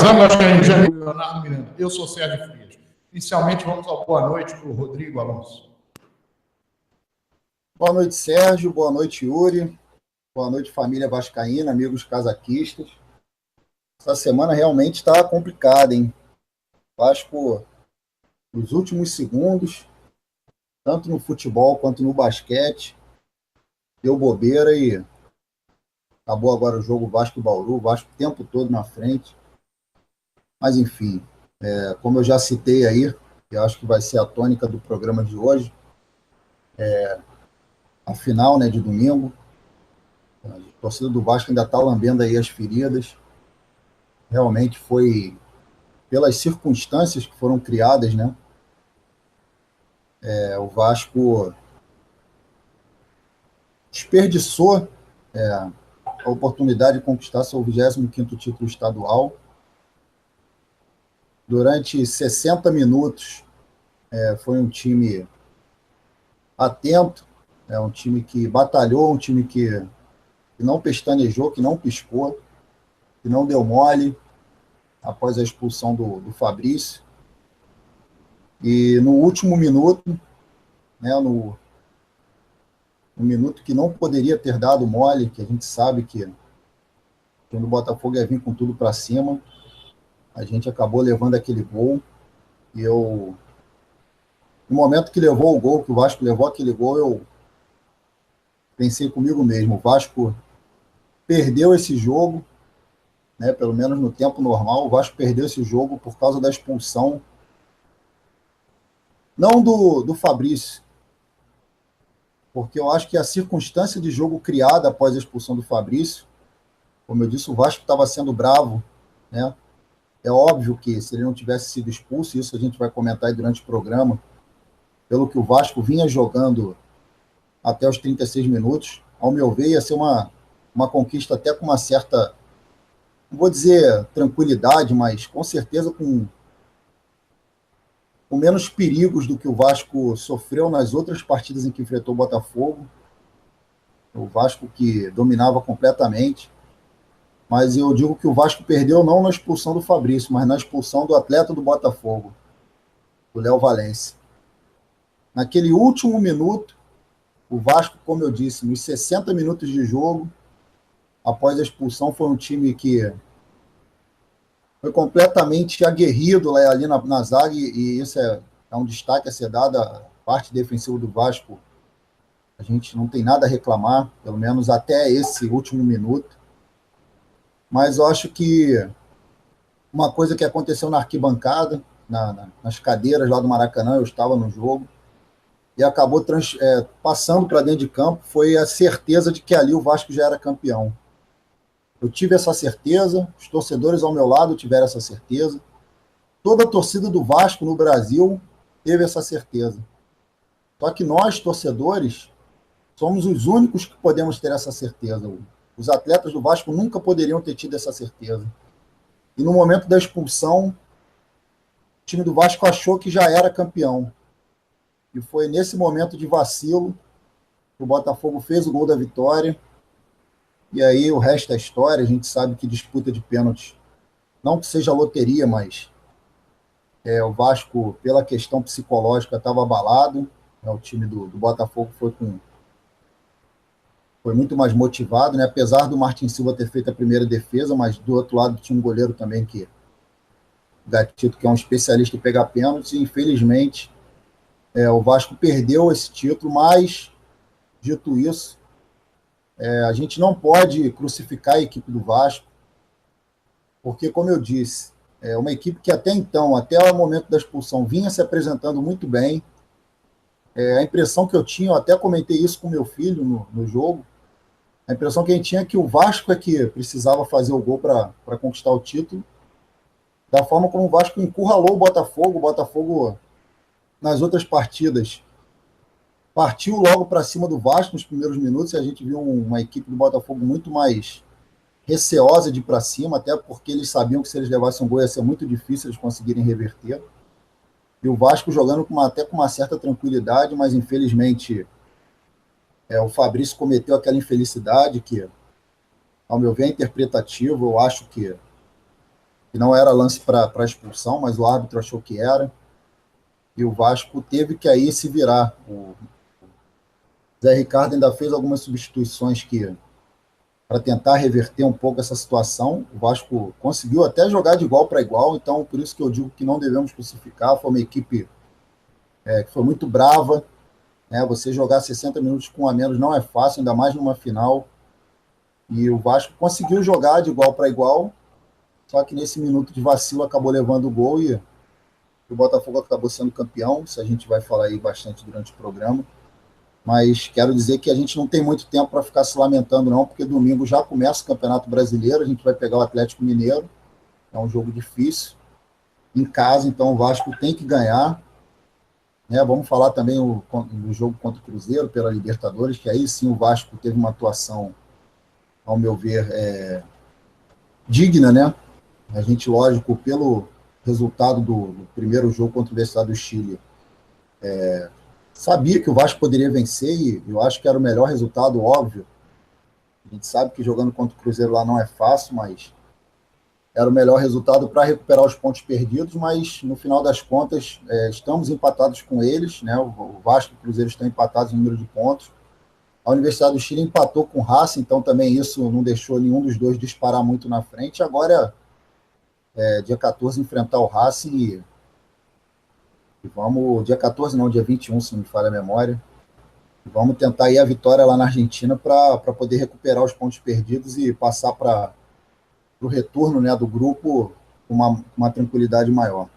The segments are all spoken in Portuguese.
parafraseando, acho que é engenheiro Leonardo Miranda. Eu sou Sérgio Frias. Inicialmente, vamos ao boa noite para o Rodrigo Alonso. Boa noite, Sérgio. Boa noite, Yuri. Boa noite, família vascaína, amigos casaquistas. Essa semana realmente está complicada, hein? Vasco, nos últimos segundos, tanto no futebol quanto no basquete, deu bobeira e acabou agora o jogo Vasco e Bauru, o Vasco o tempo todo na frente. Mas, enfim, como eu já citei aí, eu acho que vai ser a tônica do programa de hoje, a final, né, de domingo. A torcida do Vasco ainda está lambendo aí as feridas. Realmente foi pelas circunstâncias que foram criadas, né? O Vasco desperdiçou a oportunidade de conquistar seu 25º título estadual. Durante 60 minutos, foi um time atento, um time que batalhou, um time que não pestanejou, que não piscou, que não deu mole após a expulsão do Fabrício. E no último minuto, né, no minuto que não poderia ter dado mole, que a gente sabe que quando o Botafogo ia vir com tudo para cima, a gente acabou levando aquele gol. E no momento que levou o gol, que o Vasco levou aquele gol, eu pensei comigo mesmo, o Vasco perdeu esse jogo, né, pelo menos no tempo normal, o Vasco perdeu esse jogo por causa da expulsão, não do Fabrício, porque eu acho que a circunstância de jogo criada após a expulsão do Fabrício, como eu disse, o Vasco estava sendo bravo, né? É óbvio que se ele não tivesse sido expulso, isso a gente vai comentar aí durante o programa, pelo que o Vasco vinha jogando até os 36 minutos, ao meu ver, ia ser uma conquista até com uma certa, não vou dizer tranquilidade, mas com certeza com menos perigos do que o Vasco sofreu nas outras partidas em que enfrentou o Botafogo. O Vasco que dominava completamente. Mas eu digo que o Vasco perdeu não na expulsão do Fabrício, mas na expulsão do atleta do Botafogo, o Léo Valência. Naquele último minuto, o Vasco, como eu disse, nos 60 minutos de jogo, após a expulsão, foi um time que foi completamente aguerrido lá ali na zaga, e isso é um destaque a ser dado. A parte defensiva do Vasco, a gente não tem nada a reclamar, pelo menos até esse último minuto. Mas eu acho que uma coisa que aconteceu na arquibancada, nas cadeiras lá do Maracanã, eu estava no jogo, e acabou passando para dentro de campo, foi a certeza de que ali o Vasco já era campeão. Eu tive essa certeza, os torcedores ao meu lado tiveram essa certeza, toda a torcida do Vasco no Brasil teve essa certeza. Só que nós, torcedores, somos os únicos que podemos ter essa certeza. Os atletas do Vasco nunca poderiam ter tido essa certeza. E no momento da expulsão, o time do Vasco achou que já era campeão. E foi nesse momento de vacilo que o Botafogo fez o gol da vitória. E aí o resto é história. A gente sabe que disputa de pênaltis, não que seja loteria, mas o Vasco, pela questão psicológica, estava abalado. O time do Botafogo foi muito mais motivado, né? Apesar do Martin Silva ter feito a primeira defesa, mas do outro lado tinha um goleiro também, o Gatito, que é um especialista em pegar pênaltis, e infelizmente o Vasco perdeu esse título. Mas, dito isso, a gente não pode crucificar a equipe do Vasco, porque, como eu disse, é uma equipe que até então, até o momento da expulsão, vinha se apresentando muito bem. A impressão que eu tinha, eu até comentei isso com meu filho no jogo, a impressão que a gente tinha é que o Vasco é que precisava fazer o gol para conquistar o título, da forma como o Vasco encurralou o Botafogo nas outras partidas partiu logo para cima do Vasco nos primeiros minutos, e a gente viu uma equipe do Botafogo muito mais receosa de ir para cima, até porque eles sabiam que se eles levassem um gol ia ser muito difícil eles conseguirem reverter. E o Vasco jogando até com uma certa tranquilidade, mas infelizmente o Fabrício cometeu aquela infelicidade que, ao meu ver, é interpretativo. Eu acho que que não era lance para expulsão, mas o árbitro achou que era, e o Vasco teve que aí se virar. O Zé Ricardo ainda fez algumas substituições para tentar reverter um pouco essa situação. O Vasco conseguiu até jogar de igual para igual, então por isso que eu digo que não devemos crucificar. Foi uma equipe que foi muito brava, né? Você jogar 60 minutos com um a menos não é fácil, ainda mais numa final. E o Vasco conseguiu jogar de igual para igual, só que nesse minuto de vacilo acabou levando o gol e o Botafogo acabou sendo campeão. Isso a gente vai falar aí bastante durante o programa. Mas quero dizer que a gente não tem muito tempo para ficar se lamentando, não, porque domingo já começa o Campeonato Brasileiro, a gente vai pegar o Atlético Mineiro, é um jogo difícil, em casa, então o Vasco tem que ganhar. Vamos falar também do jogo contra o Cruzeiro, pela Libertadores, que aí sim o Vasco teve uma atuação, ao meu ver, digna, né? A gente, lógico, pelo resultado do primeiro jogo contra a Universidade do Chile, sabia que o Vasco poderia vencer e eu acho que era o melhor resultado, óbvio. A gente sabe que jogando contra o Cruzeiro lá não é fácil, mas era o melhor resultado para recuperar os pontos perdidos, mas no final das contas estamos empatados com eles, né? O Vasco e o Cruzeiro estão empatados no número de pontos. A Universidade do Chile empatou com o Racing, então também isso não deixou nenhum dos dois disparar muito na frente. Agora, dia 14, enfrentar o Racing e vamos, dia 14 não, dia 21, se não me falha a memória, vamos tentar ir a vitória lá na Argentina para poder recuperar os pontos perdidos e passar para o retorno, né, do grupo com uma tranquilidade maior.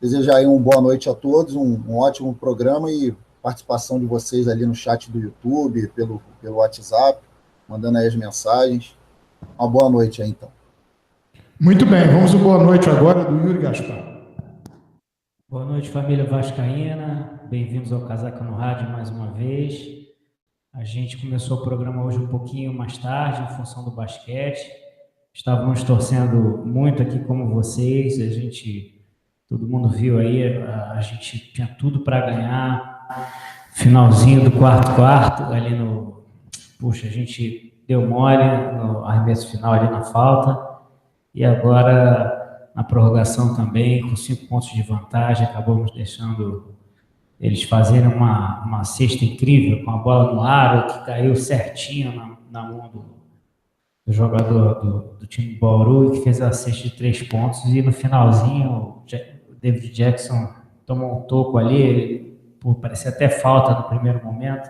Desejar aí uma boa noite a todos, um ótimo programa e participação de vocês ali no chat do YouTube, pelo WhatsApp, mandando aí as mensagens. Uma boa noite aí, então. Muito bem, vamos uma boa noite agora do Yuri Gaspar. Boa noite, família vascaína. Bem-vindos ao Casaca no Rádio mais uma vez. A gente começou o programa hoje um pouquinho mais tarde, em função do basquete. Estávamos torcendo muito aqui como vocês. Todo mundo viu aí, a gente tinha tudo para ganhar. Finalzinho do quarto, ali Puxa, a gente deu mole no arremesso final ali na falta. E agora, na prorrogação também, com 5 pontos de vantagem, acabamos deixando eles fazerem uma cesta incrível, com a bola no aro, que caiu certinho na mão do jogador do time do Bauru, que fez a cesta de 3 pontos, e no finalzinho, o David Jackson tomou um toco ali, parecia até falta no primeiro momento,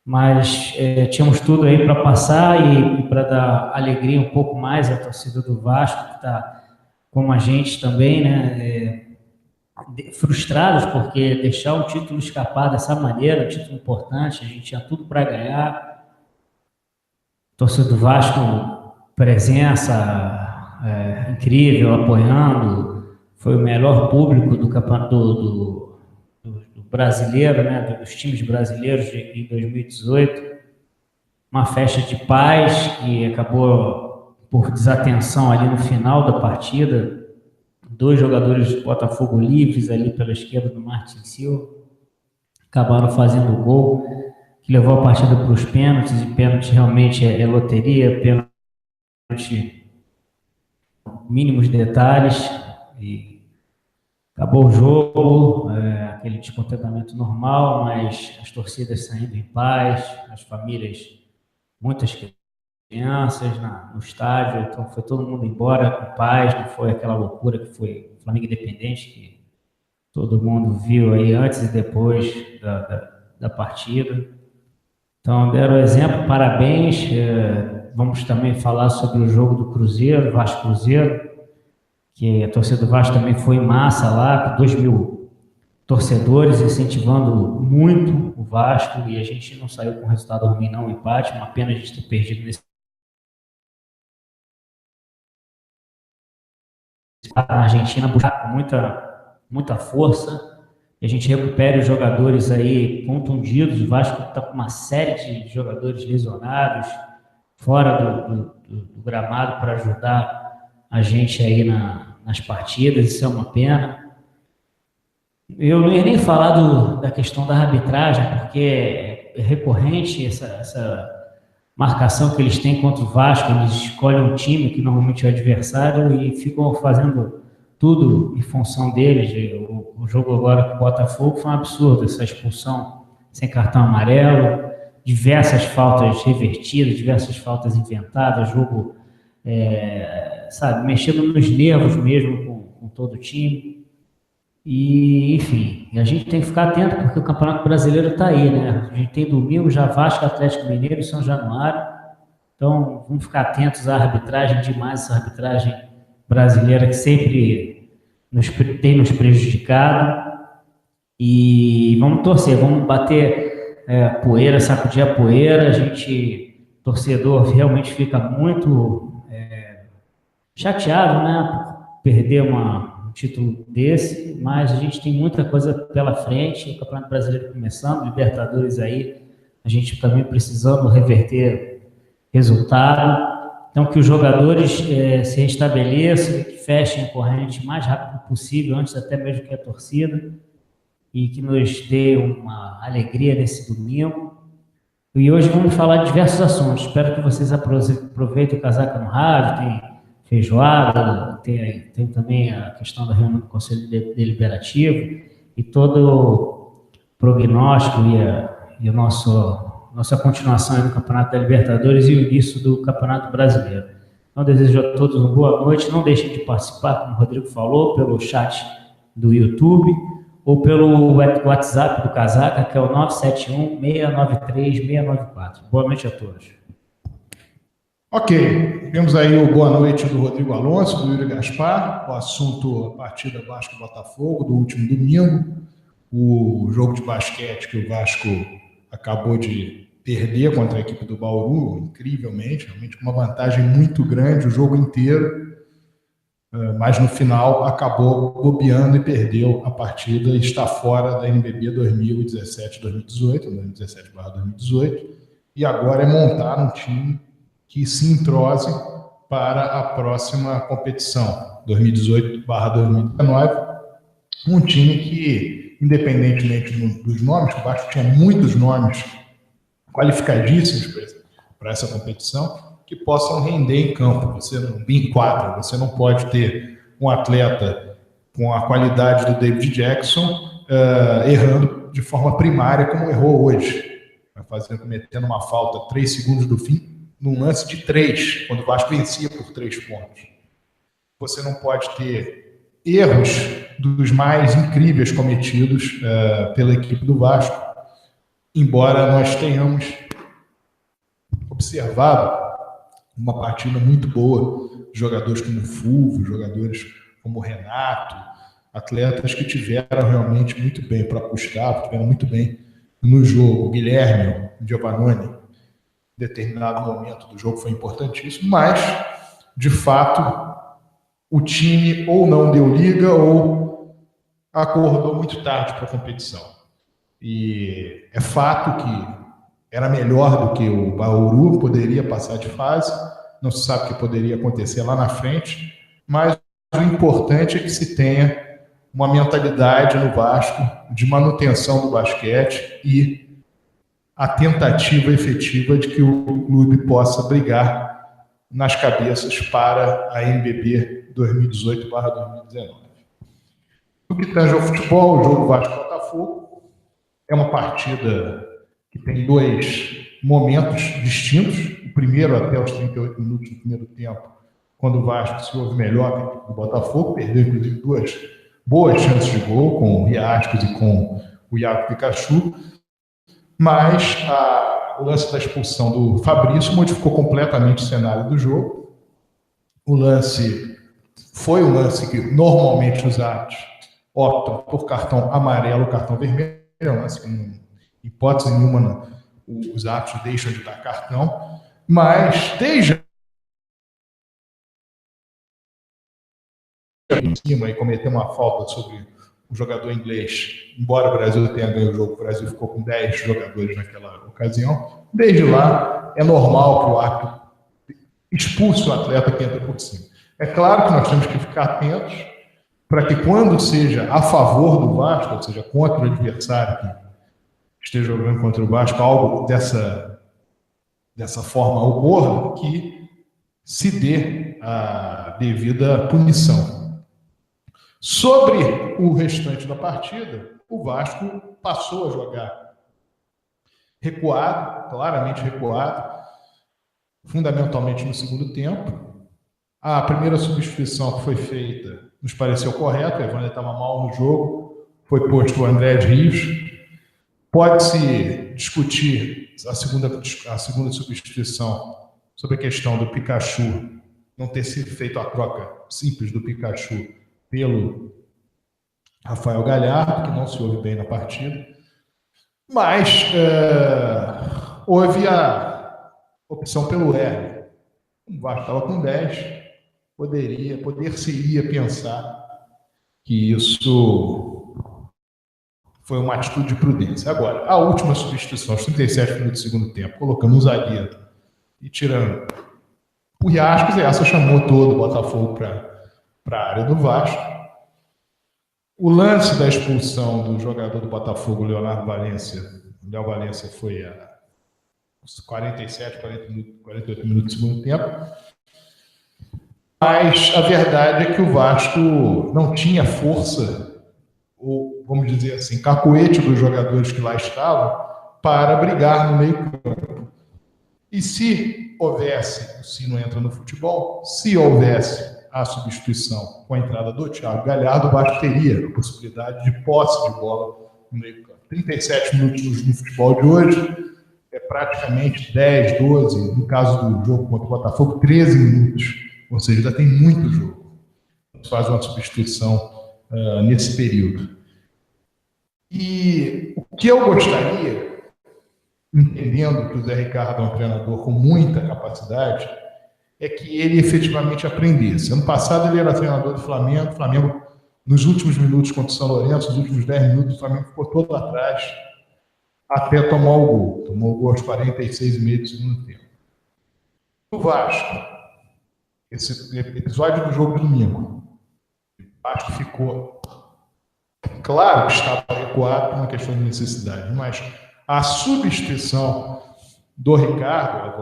mas tínhamos tudo aí para passar e para dar alegria um pouco mais à torcida do Vasco, que está como a gente também, né, frustrados porque deixar o título escapar dessa maneira, um título importante, a gente tinha tudo para ganhar. A torcida do Vasco, presença incrível, apoiando, foi o melhor público do campeonato do brasileiro, né, dos times brasileiros em 2018, uma festa de paz que acabou por desatenção ali no final da partida, 2 jogadores de Botafogo livres ali pela esquerda do Martin Silva, acabaram fazendo o gol, que levou a partida para os pênaltis, e pênalti realmente é loteria, pênalti mínimos detalhes, e acabou o jogo, aquele descontentamento normal, mas as torcidas saindo em paz, as famílias, muitas crianças no estádio, então foi todo mundo embora com paz, não foi aquela loucura que foi o Flamengo Independente, que todo mundo viu aí antes e depois da partida. Então, deram exemplo, parabéns. Vamos também falar sobre o jogo do Cruzeiro, Vasco Cruzeiro, que a torcida do Vasco também foi em massa lá, com 2.000 torcedores incentivando muito o Vasco, e a gente não saiu com resultado ruim, não, um empate, uma pena a gente ter perdido nesse a Argentina, buscar com muita força, e a gente recupere os jogadores aí contundidos. O Vasco está com uma série de jogadores lesionados, fora do gramado, para ajudar a gente aí nas partidas. Isso é uma pena. Eu não ia nem falar da questão da arbitragem, porque é recorrente marcação que eles têm contra o Vasco, eles escolhem um time que normalmente é o adversário e ficam fazendo tudo em função deles. O jogo agora com o Botafogo foi um absurdo, essa expulsão sem cartão amarelo, diversas faltas revertidas, diversas faltas inventadas, jogo, sabe, mexendo nos nervos mesmo com todo o time. E, enfim, a gente tem que ficar atento porque o Campeonato Brasileiro está aí, né? A gente tem domingo já Vasco, Atlético Mineiro e São Januário. Então, vamos ficar atentos à arbitragem, demais essa arbitragem brasileira que sempre tem nos prejudicado. E vamos torcer, vamos bater poeira, sacudir a poeira. A gente, torcedor, realmente fica muito chateado, né? Por perder um título desse, mas a gente tem muita coisa pela frente, o Campeonato Brasileiro começando, Libertadores aí, a gente também precisando reverter resultado. Então, que os jogadores se restabeleçam, que fechem a corrente o mais rápido possível, antes até mesmo que a torcida, e que nos dê uma alegria nesse domingo. E hoje vamos falar de diversos assuntos. Espero que vocês aproveitem o Casaca no Rádio, tem feijoada, tem também a questão da reunião do Conselho Deliberativo e todo o prognóstico e a nossa continuação no Campeonato da Libertadores e o início do Campeonato Brasileiro. Então, desejo a todos uma boa noite. Não deixem de participar, como o Rodrigo falou, pelo chat do YouTube ou pelo WhatsApp do Casaca, que é o 971-693-694. Boa noite a todos. Ok, temos aí o boa noite do Rodrigo Alonso, do Yuri Gaspar, o assunto a partida Vasco-Botafogo do último domingo, o jogo de basquete que o Vasco acabou de perder contra a equipe do Bauru, incrivelmente, realmente com uma vantagem muito grande o jogo inteiro, mas no final acabou bobeando e perdeu a partida e está fora da NBB 2017-2018, 2017/2018, e agora é montar um time que se entrose para a próxima competição, 2018/2019, um time que, independentemente dos nomes, o Vasco tinha muitos nomes qualificadíssimos para essa competição, que possam render em campo, em quadra. Você não pode ter um atleta com a qualidade do David Jackson errando de forma primária como errou hoje, cometendo uma falta 3 segundos do fim, num lance de 3, quando o Vasco vencia por 3 pontos. Você não pode ter erros dos mais incríveis cometidos pela equipe do Vasco, embora nós tenhamos observado uma partida muito boa de jogadores como o Fulvio, jogadores como o Renato, atletas que tiveram realmente muito bem para apostar, tiveram muito bem no jogo. O Guilherme, o Giovannone, determinado momento do jogo foi importantíssimo, mas, de fato, o time ou não deu liga ou acordou muito tarde para a competição. E é fato que era melhor do que o Bauru, poderia passar de fase, não se sabe o que poderia acontecer lá na frente, mas o importante é que se tenha uma mentalidade no Vasco de manutenção do basquete e a tentativa efetiva de que o clube possa brigar nas cabeças para a NBB 2018/2019. No que tange ao futebol, o jogo Vasco-Botafogo é uma partida que tem 2 momentos distintos. O primeiro até os 38 minutos do primeiro tempo, quando o Vasco se ouve melhor que a equipe do Botafogo, perdeu inclusive 2 boas chances de gol, com o Riascos e com o Iago Pikachu. Mas o lance da expulsão do Fabrício modificou completamente o cenário do jogo. O lance foi um lance que normalmente os árbitros optam por cartão amarelo ou cartão vermelho. É um lance que, em hipótese nenhuma, os árbitros deixam de dar cartão. Mas desde em cima e cometer uma falta sobre o jogador inglês, embora o Brasil tenha ganho o jogo, o Brasil ficou com 10 jogadores naquela ocasião. Desde lá, é normal que o árbitro expulse o atleta que entra por cima. É claro que nós temos que ficar atentos para que, quando seja a favor do Vasco, ou seja, contra o adversário que esteja jogando contra o Vasco, algo dessa dessa forma ocorra, que se dê a devida punição. Sobre o restante da partida, o Vasco passou a jogar recuado, claramente recuado, fundamentalmente no segundo tempo. A primeira substituição que foi feita nos pareceu correta, o Evander estava mal no jogo, foi posto o André Rios. Pode-se discutir a segunda substituição sobre a questão do Pikachu não ter sido feito a troca simples do Pikachu pelo Rafael Galhardo, que não se ouve bem na partida. Mas houve a opção pelo R. O Vasco estava com 10, poder-se-ia pensar que isso foi uma atitude de prudência. Agora, a última substituição, aos 37 minutos do segundo tempo, colocando um zagueiro e tirando o Riascos, e essa chamou todo o Botafogo para a área do Vasco. O lance da expulsão do jogador do Botafogo, Léo Valência, foi a 48 minutos do segundo tempo. Mas a verdade é que o Vasco não tinha força, ou vamos dizer assim, cacoete dos jogadores que lá estavam, para brigar no meio-campo. E se houvesse, o sino entra no futebol, se houvesse a substituição com a entrada do Thiago Galhardo, o Vasco teria a possibilidade de posse de bola no meio-campo. 37 minutos no futebol de hoje é praticamente 10, 12, no caso do jogo contra o Botafogo, 13 minutos. Ou seja, ainda tem muito jogo. Faz uma substituição nesse período. E o que eu gostaria, entendendo que o Zé Ricardo é um treinador com muita capacidade, é que ele efetivamente aprendesse. Ano passado ele era treinador do Flamengo. O Flamengo, nos últimos minutos contra o São Lourenço, nos últimos 10 minutos, o Flamengo ficou todo atrás até tomar o gol. Tomou o gol aos 46,5 do segundo tempo. O Vasco, esse episódio do jogo de domingo, o Vasco ficou... Claro que estava recuado por uma questão de necessidade, mas a substituição do Riascos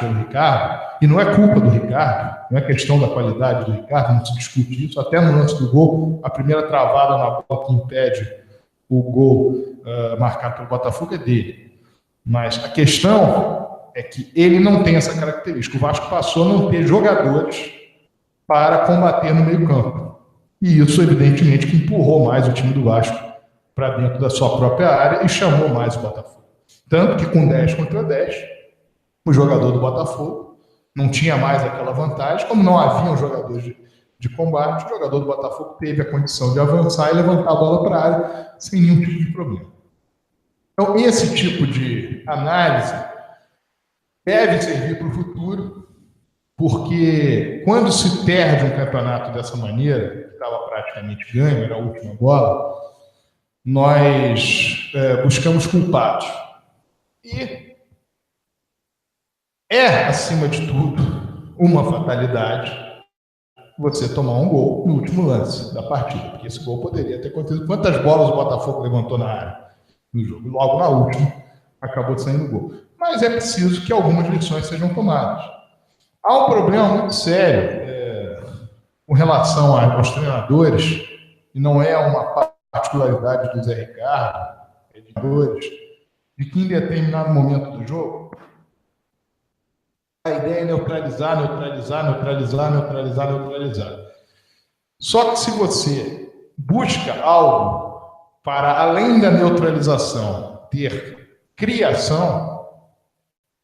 pelo Ricardo, e não é culpa do Ricardo, não é questão da qualidade do Ricardo, não se discute isso, até no lance do gol, a primeira travada na bola que impede o gol marcado pelo Botafogo é dele. Mas a questão é que ele não tem essa característica. O Vasco passou a não ter jogadores para combater no meio-campo. E isso, evidentemente, que empurrou mais o time do Vasco para dentro da sua própria área e chamou mais o Botafogo. Tanto que com 10 contra 10, o jogador do Botafogo não tinha mais aquela vantagem, como não haviam jogadores de combate, o jogador do Botafogo teve a condição de avançar e levantar a bola para a área sem nenhum tipo de problema. Então, esse tipo de análise deve servir para o futuro, porque quando se perde um campeonato dessa maneira, que estava praticamente ganho, era a última bola, nós buscamos culpados. E é, acima de tudo, uma fatalidade você tomar um gol no último lance da partida, porque esse gol poderia ter acontecido. Quantas bolas o Botafogo levantou na área no jogo? Logo na última, acabou saindo o gol. Mas é preciso que algumas lições sejam tomadas. Há um problema muito sério com relação aos treinadores, e não é uma particularidade do Zé Ricardo, de que em determinado momento do jogo, a ideia é neutralizar. Só que se você busca algo para, além da neutralização, ter criação,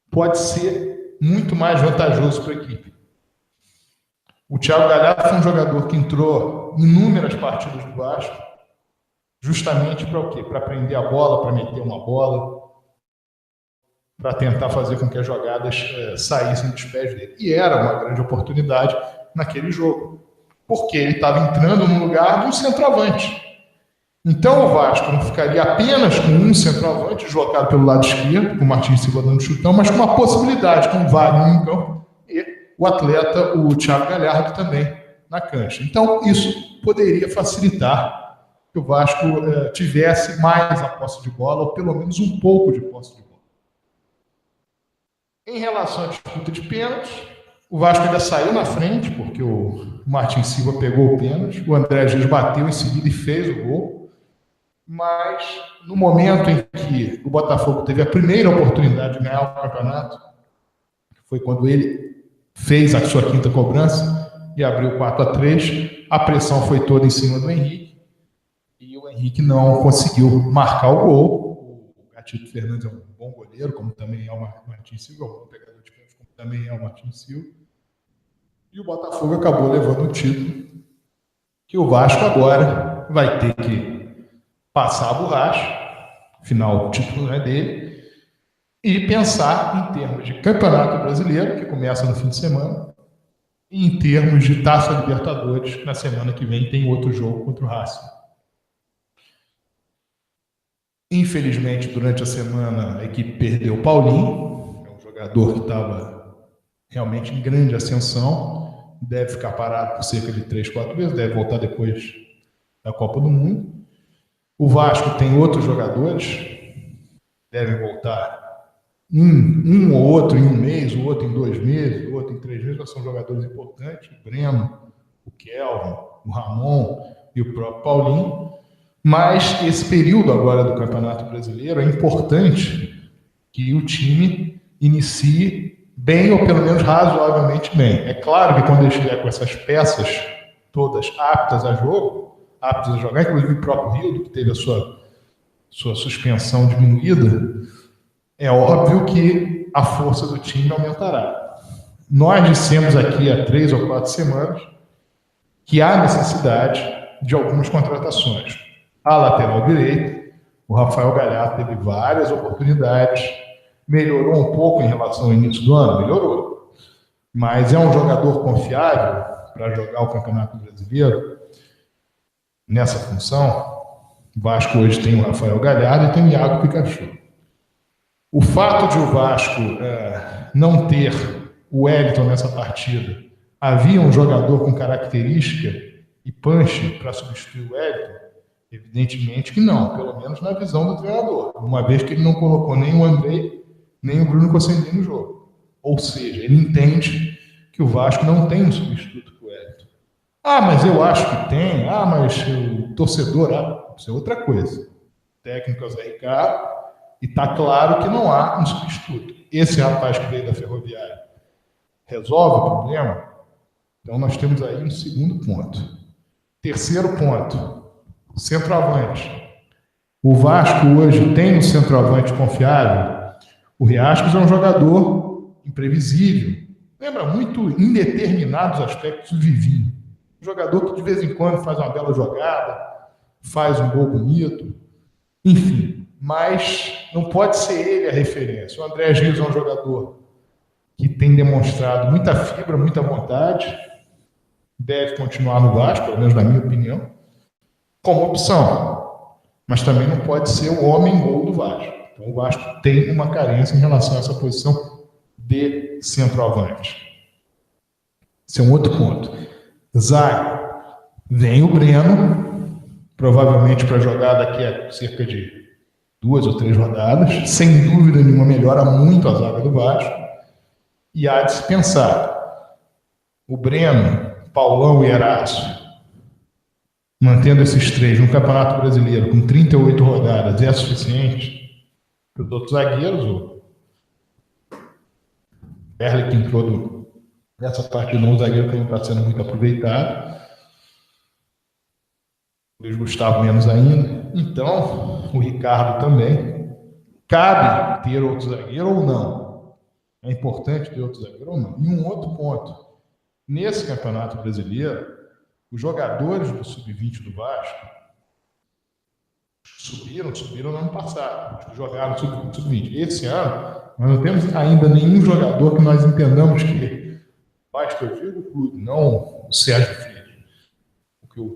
pode ser muito mais vantajoso para a equipe. O Thiago Galhardo foi um jogador que entrou em inúmeras partidas do Vasco, justamente para o quê? Para prender a bola, para meter uma bola, para tentar fazer com que as jogadas saíssem dos pés dele. E era uma grande oportunidade naquele jogo, porque ele estava entrando no lugar de um centroavante. Então o Vasco não ficaria apenas com um centroavante deslocado pelo lado esquerdo, com o Martins Silva dando chutão, mas com uma possibilidade, com o Wagner em campo e o atleta, o Thiago Galhardo, também na cancha. Então isso poderia facilitar que o Vasco tivesse mais a posse de bola, ou pelo menos um pouco de posse de bola. Em relação à disputa de pênaltis, o Vasco ainda saiu na frente, porque o Martin Silva pegou o pênalti, o André Dias bateu em seguida e fez o gol. Mas no momento em que o Botafogo teve a primeira oportunidade de ganhar o campeonato, foi quando ele fez a sua quinta cobrança e abriu 4-3, a pressão foi toda em cima do Henrique, e o Henrique não conseguiu marcar o gol. O Gatito Fernandes é um bom goleiro, como também é o Martin Silva, um bom pegador de pênalti, como também é o Martin Silva, e o Botafogo acabou levando o título, que o Vasco agora vai ter que passar a borracha, afinal o título não é dele, e pensar em termos de Campeonato Brasileiro, que começa no fim de semana, e em termos de Taça Libertadores, na semana que vem tem outro jogo contra o Racing. Infelizmente, durante a semana, a equipe perdeu o Paulinho, é um jogador que estava realmente em grande ascensão, deve ficar parado por cerca de 3-4 meses, deve voltar depois da Copa do Mundo. O Vasco tem outros jogadores, devem voltar um ou outro em um mês, o outro em 2 meses, o outro em 3 meses, mas são jogadores importantes, o Breno, o Kelvin, o Ramon e o próprio Paulinho. Mas esse período agora do Campeonato Brasileiro é importante que o time inicie bem, ou pelo menos razoavelmente bem. É claro que quando ele estiver com essas peças todas aptas a jogo, aptos a jogar, inclusive o próprio Rildo, que teve a sua suspensão diminuída, é óbvio que a força do time aumentará. Nós dissemos aqui há 3 ou 4 semanas que há necessidade de algumas contratações. A lateral direita, o Rafael Galhardo teve várias oportunidades, melhorou um pouco em relação ao início do ano, melhorou, mas é um jogador confiável para jogar o Campeonato Brasileiro. Nessa função, o Vasco hoje tem o Rafael Galhardo e tem o Iago Pikachu. O fato de o Vasco não ter o Wellington nessa partida, havia um jogador com característica e punch para substituir o Wellington? Evidentemente que não, pelo menos na visão do treinador, uma vez que ele não colocou nem o Andrei, nem o Bruno Cossendim no jogo. Ou seja, ele entende que o Vasco não tem um substituto para o Wellington. Mas eu acho que tem. Mas o torcedor, isso é outra coisa. O técnico é o Zé Ricardo, e está claro que não há um substituto. Esse rapaz que veio da Ferroviária resolve o problema? Então nós temos aí um segundo ponto. Terceiro ponto, centroavante. O Vasco hoje tem um centroavante confiável. O Riascos é um jogador imprevisível. Lembra muito, em determinados aspectos, o Vivinho. Um jogador que de vez em quando faz uma bela jogada, faz um gol bonito, enfim. Mas não pode ser ele a referência. O André Dias é um jogador que tem demonstrado muita fibra, muita vontade, deve continuar no Vasco, pelo menos na minha opinião, como opção. Mas também não pode ser o homem-gol do Vasco. Então o Vasco tem uma carência em relação a essa posição de centroavante. Esse é um outro ponto. Zaga, vem o Breno, provavelmente para jogar daqui a cerca de 2 ou 3 rodadas, sem dúvida nenhuma melhora muito a zaga do Vasco, e há de se pensar, o Breno, Paulão e Eraço, mantendo esses 3 no Campeonato Brasileiro com 38 rodadas, é suficiente para os outros zagueiros? O Berle, que entrou nessa partida, um zagueiro que não está sendo muito aproveitado, o Luiz Gustavo menos ainda, então o Ricardo também. Cabe ter outro zagueiro ou não? É importante ter outro zagueiro ou não? E um outro ponto, nesse Campeonato Brasileiro, os jogadores do Sub-20 do Vasco subiram no ano passado, jogaram no Sub-20. Esse ano, nós não temos ainda nenhum jogador que nós entendamos que faz que eu digo o clube, não o Sérgio Filho.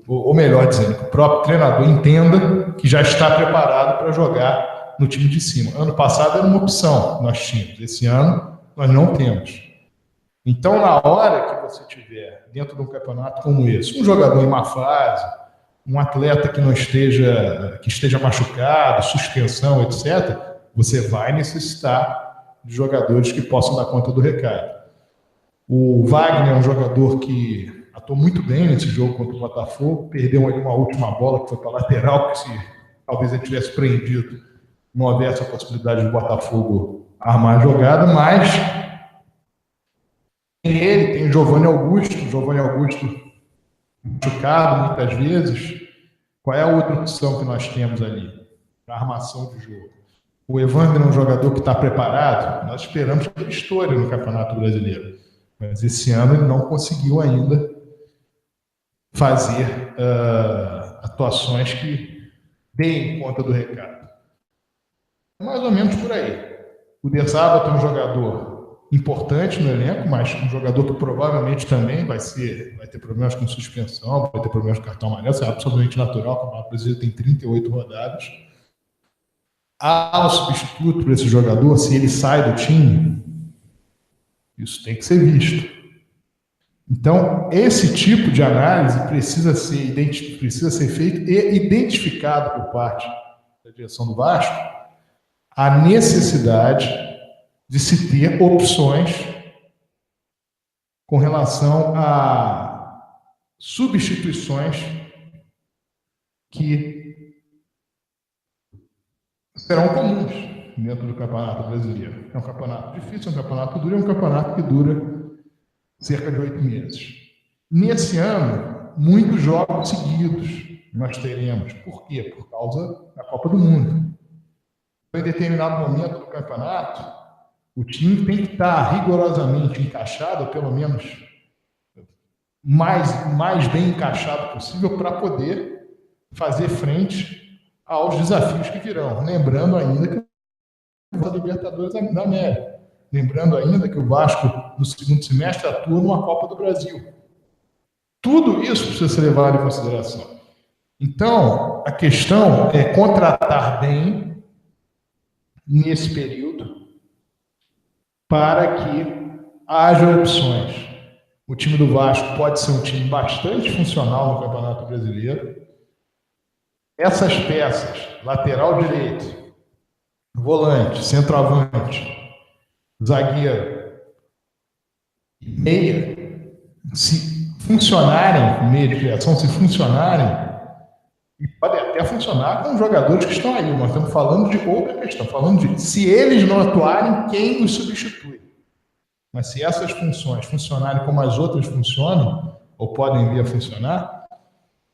Ou melhor dizendo, que o próprio treinador entenda que já está preparado para jogar no time de cima. Ano passado era uma opção, nós tínhamos. Esse ano, nós não temos. Então, na hora que você tiver dentro de um campeonato como esse, um jogador em má fase, um atleta que não esteja machucado, suspensão, etc., você vai necessitar de jogadores que possam dar conta do recado. O Wagner é um jogador que atuou muito bem nesse jogo contra o Botafogo, perdeu ali uma última bola que foi para a lateral, que se talvez ele tivesse prendido, não houvesse a possibilidade do Botafogo armar a jogada, mas tem o Giovanni Augusto machucado muitas vezes. Qual é a outra opção que nós temos ali para armação de jogo? O Evander é um jogador que está preparado, nós esperamos que ele estoure no Campeonato Brasileiro, mas esse ano ele não conseguiu ainda fazer atuações que deem conta do recado. Mais ou menos por aí. O De Sábato é um jogador importante no elenco, mas um jogador que provavelmente também vai ter problemas com suspensão, vai ter problemas com cartão amarelo, isso é absolutamente natural. O Campeonato Brasileiro tem 38 rodadas. Há um substituto para esse jogador, se ele sai do time, isso tem que ser visto. Então, esse tipo de análise precisa ser feito e identificado por parte da direção do Vasco a necessidade de se ter opções com relação a substituições que serão comuns dentro do Campeonato Brasileiro. É um campeonato difícil, é um campeonato duro, é um campeonato que dura cerca de 8 meses. Nesse ano, muitos jogos seguidos nós teremos. Por quê? Por causa da Copa do Mundo. Em determinado momento do campeonato, o time tem que estar rigorosamente encaixado, ou pelo menos mais bem encaixado possível, para poder fazer frente aos desafios que virão. Lembrando ainda que a Libertadores da América. Lembrando ainda que o Vasco, no segundo semestre, atua numa Copa do Brasil. Tudo isso precisa ser levado em consideração. Então, a questão é contratar bem nesse período para que haja opções. O time do Vasco pode ser um time bastante funcional no Campeonato Brasileiro. Essas peças, lateral direito, volante, centroavante, zagueiro e meia, se funcionarem, meia de criação, se funcionarem, e podem até funcionar com os jogadores que estão aí. Nós estamos falando de outra questão, falando de se eles não atuarem, quem os substitui. Mas se essas funções funcionarem como as outras funcionam, ou podem vir a funcionar,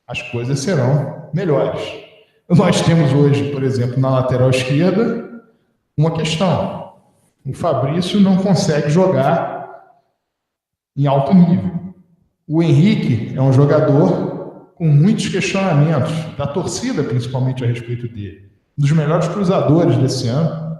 as coisas serão melhores. Nós temos hoje, por exemplo, na lateral esquerda, uma questão. O Fabrício não consegue jogar em alto nível. O Henrique é um jogador com muitos questionamentos, da torcida principalmente a respeito dele. Um dos melhores cruzadores desse ano.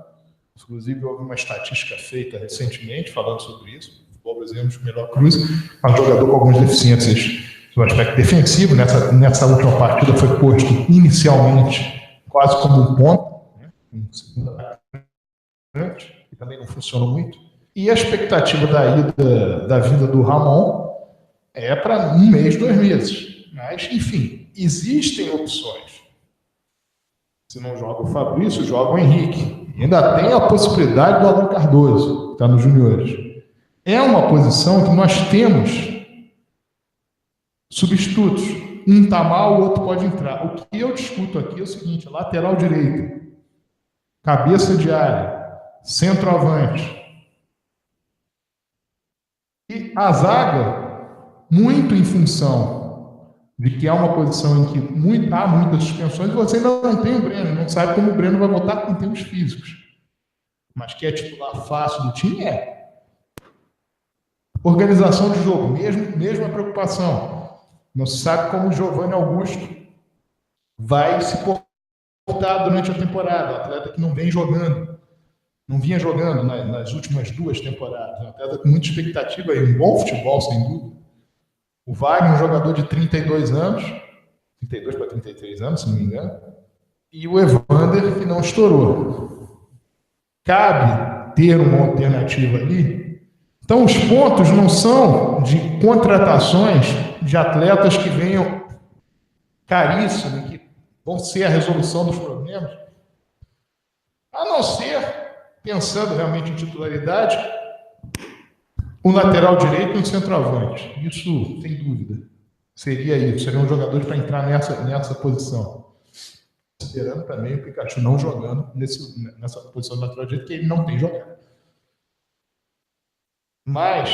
Inclusive, houve uma estatística feita recentemente falando sobre isso. O futebol brasileiro é o melhor cruz, mas um jogador com algumas deficiências no aspecto defensivo. Nessa última partida foi posto inicialmente quase como um ponto, né? Um segundo atacante, que também não funcionou muito. E a expectativa da vinda do Ramon é para 1 mês, 2 meses. Mas, enfim, existem opções. Se não joga o Fabrício, joga o Henrique. E ainda tem a possibilidade do Alan Cardoso, que está nos juniores. É uma posição que nós temos substitutos. Um está mal, o outro pode entrar. O que eu discuto aqui é o seguinte: lateral direito, cabeça de área, centroavante. E a zaga, muito em função de que é uma posição em que há muitas suspensões, e você ainda não tem o Breno, não sabe como o Breno vai voltar em termos físicos. Mas que é titular fácil do time, é. Organização de jogo, mesma preocupação. Não se sabe como o Giovanni Augusto vai se portar durante a temporada. Um atleta que não vinha jogando nas últimas 2 temporadas. Um atleta com muita expectativa e um bom futebol, sem dúvida. O Wagner, um jogador de 32 anos, 32 para 33 anos, se não me engano, e o Evander, que não estourou. Cabe ter uma alternativa ali. Então, os pontos não são de contratações de atletas que venham caríssimos, que vão ser a resolução dos problemas, a não ser pensando realmente em titularidade, um lateral direito e um centroavante. Isso, sem dúvida, seria isso. Seriam jogadores para entrar nessa posição. Considerando também o Pikachu não jogando nessa posição de lateral direito, que ele não tem jogado. Mas,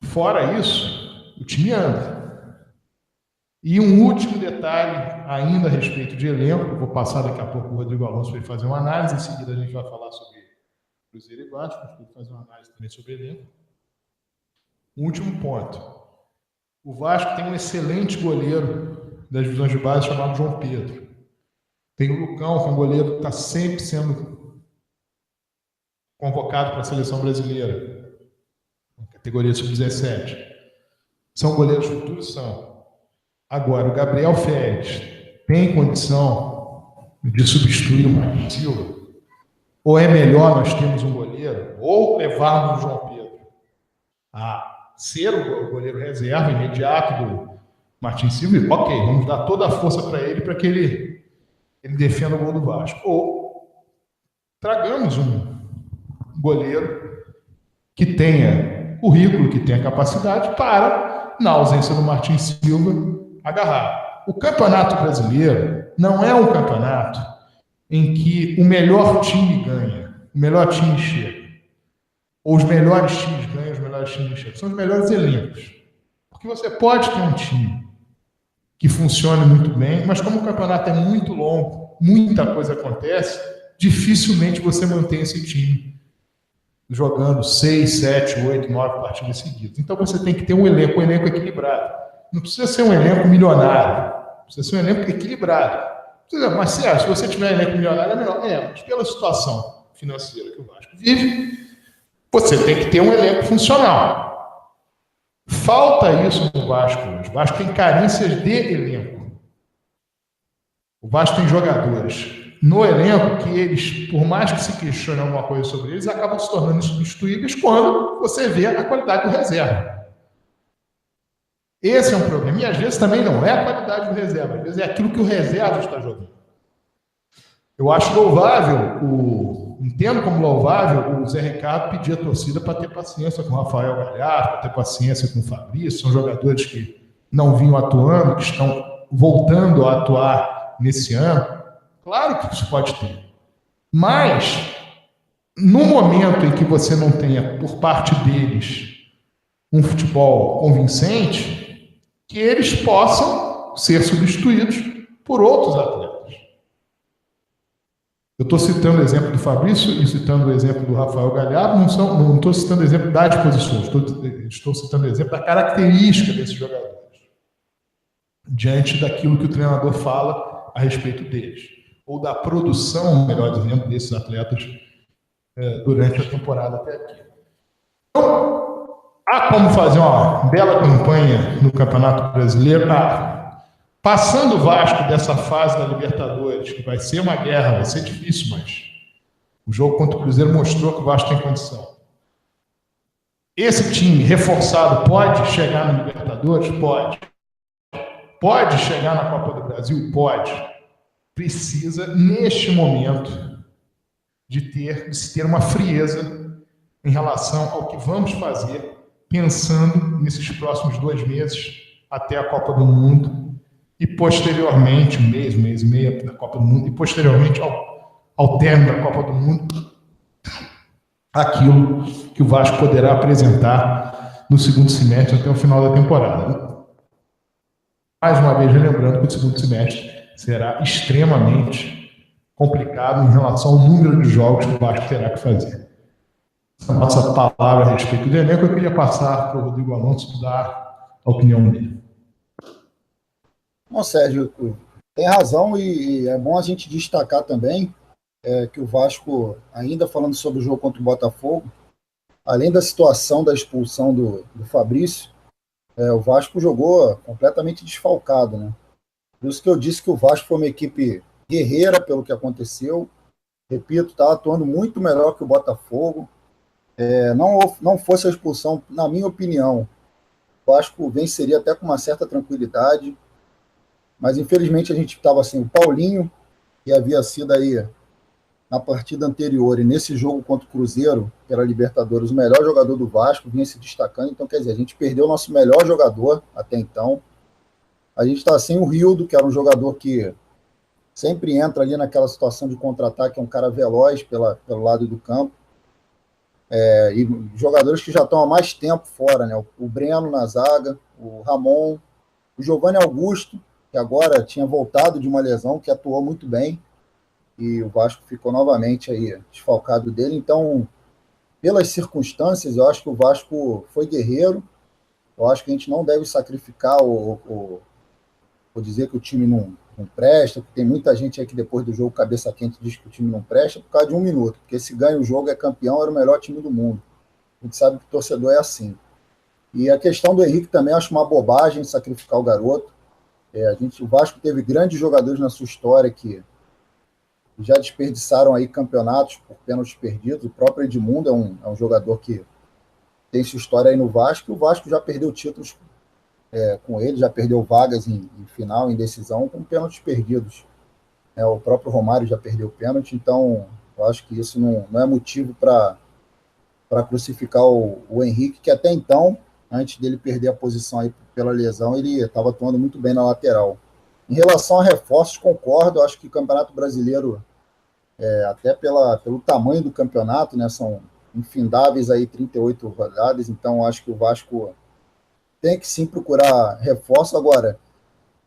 fora isso, o time anda. E um último detalhe, ainda a respeito de elenco, vou passar daqui a pouco o Rodrigo Alonso para ele fazer uma análise, em seguida a gente vai falar sobre Cruzeiro e Vasco, mas vou fazer uma análise também sobre elenco. Um último ponto. O Vasco tem um excelente goleiro das divisões de base chamado João Pedro. Tem o Lucão, que é um goleiro que está sempre sendo convocado para a seleção brasileira, categoria sub-17. São goleiros futuros, são. Agora, o Gabriel Félix tem condição de substituir o Marquinhos Silva? Ou é melhor nós termos um goleiro, ou levarmos o João Pedro a ser o goleiro reserva imediato do Marquinhos Silva? Ok, vamos dar toda a força para ele, para que ele defenda o gol do Vasco. Ou tragamos um goleiro que tenha currículo, que tenha capacidade para, na ausência do Marquinhos Silva, agarrar. O Campeonato Brasileiro não é um campeonato em que o melhor time ganha, o melhor time chega. Ou os melhores times ganham, os melhores times chegam. São os melhores elencos. Porque você pode ter um time que funcione muito bem, mas como o campeonato é muito longo, muita coisa acontece, dificilmente você mantém esse time jogando 6, 7, 8, 9 partidas seguidas. Então você tem que ter um elenco equilibrado. Não precisa ser um elenco milionário, precisa ser um elenco equilibrado. Mas se você tiver um elenco milionário, é melhor. Mas pela situação financeira que o Vasco vive, você tem que ter um elenco funcional. Falta isso no Vasco hoje. O Vasco tem carências de elenco. O Vasco tem jogadores no elenco que eles, por mais que se questionem alguma coisa sobre eles, acabam se tornando insubstituíveis quando você vê a qualidade do reserva. Esse é um problema. E às vezes também não é a qualidade do reserva, às vezes é aquilo que o reserva está jogando. Eu acho louvável, entendo como louvável o Zé Ricardo pedir a torcida para ter paciência com o Rafael Galhardo, para ter paciência com o Fabrício. São jogadores que não vinham atuando, que estão voltando a atuar nesse ano. Claro que isso pode ter. Mas, no momento em que você não tenha, por parte deles, um futebol convincente, que eles possam ser substituídos por outros atletas. Eu estou citando o exemplo do Fabrício e citando o exemplo do Rafael Galhardo, não estou citando o exemplo da disposição, estou citando o exemplo da característica desses jogadores, diante daquilo que o treinador fala a respeito deles, ou da produção, melhor dizendo, desses atletas durante a temporada até aqui. Então, há como fazer uma bela campanha no Campeonato Brasileiro. Passando o Vasco dessa fase da Libertadores, que vai ser uma guerra, vai ser difícil, mas o jogo contra o Cruzeiro mostrou que o Vasco tem condição. Esse time reforçado pode chegar na Libertadores? Pode. Pode chegar na Copa do Brasil? Pode. Precisa, neste momento, de se ter uma frieza em relação ao que vamos fazer, pensando nesses próximos 2 meses até a Copa do Mundo e posteriormente, um mês e meio da Copa do Mundo, e posteriormente ao término da Copa do Mundo, aquilo que o Vasco poderá apresentar no segundo semestre até o final da temporada. Mais uma vez, lembrando que o segundo semestre será extremamente complicado em relação ao número de jogos que o Vasco terá que fazer. Essa nossa palavra a respeito do elenco, eu queria passar para o Rodrigo Alonso dar a opinião dele. Não, Sérgio, tem razão e é bom a gente destacar também que o Vasco, ainda falando sobre o jogo contra o Botafogo, além da situação da expulsão do Fabrício, o Vasco jogou completamente desfalcado, né? Por isso que eu disse que o Vasco foi uma equipe guerreira pelo que aconteceu. Repito, está atuando muito melhor que o Botafogo. Não fosse a expulsão, na minha opinião, o Vasco venceria até com uma certa tranquilidade. Mas, infelizmente, a gente estava sem o Paulinho, que havia sido aí na partida anterior e nesse jogo contra o Cruzeiro, pela Libertadores, o melhor jogador do Vasco vinha se destacando. Então, quer dizer, a gente perdeu o nosso melhor jogador até então. A gente está sem o Rildo, que era um jogador que sempre entra ali naquela situação de contra-ataque, é um cara veloz pelo lado do campo. E jogadores que já estão há mais tempo fora, né? O Breno na zaga, o Ramon, o Giovanni Augusto, que agora tinha voltado de uma lesão, que atuou muito bem, e o Vasco ficou novamente aí desfalcado dele. Então, pelas circunstâncias, eu acho que o Vasco foi guerreiro. Eu acho que a gente não deve sacrificar ou dizer que o time não presta, porque tem muita gente aí que depois do jogo cabeça quente diz que o time não presta por causa de 1 minuto, porque se ganha o jogo, é campeão, era o melhor time do mundo. A gente sabe que o torcedor é assim. E a questão do Henrique também, acho uma bobagem sacrificar o garoto. O Vasco teve grandes jogadores na sua história que já desperdiçaram aí campeonatos por pênaltis perdidos. O próprio Edmundo é um jogador que tem sua história aí no Vasco, e o Vasco já perdeu títulos com ele, já perdeu vagas em final, em decisão, com pênaltis perdidos. O próprio Romário já perdeu pênalti, então eu acho que isso não é motivo para crucificar o Henrique, que até então, antes dele perder a posição aí pela lesão, ele estava atuando muito bem na lateral. Em relação a reforços, concordo, eu acho que o Campeonato Brasileiro, até pelo tamanho do campeonato, né, são infindáveis aí 38 rodadas, então eu acho que o Vasco tem que sim procurar reforço. Agora,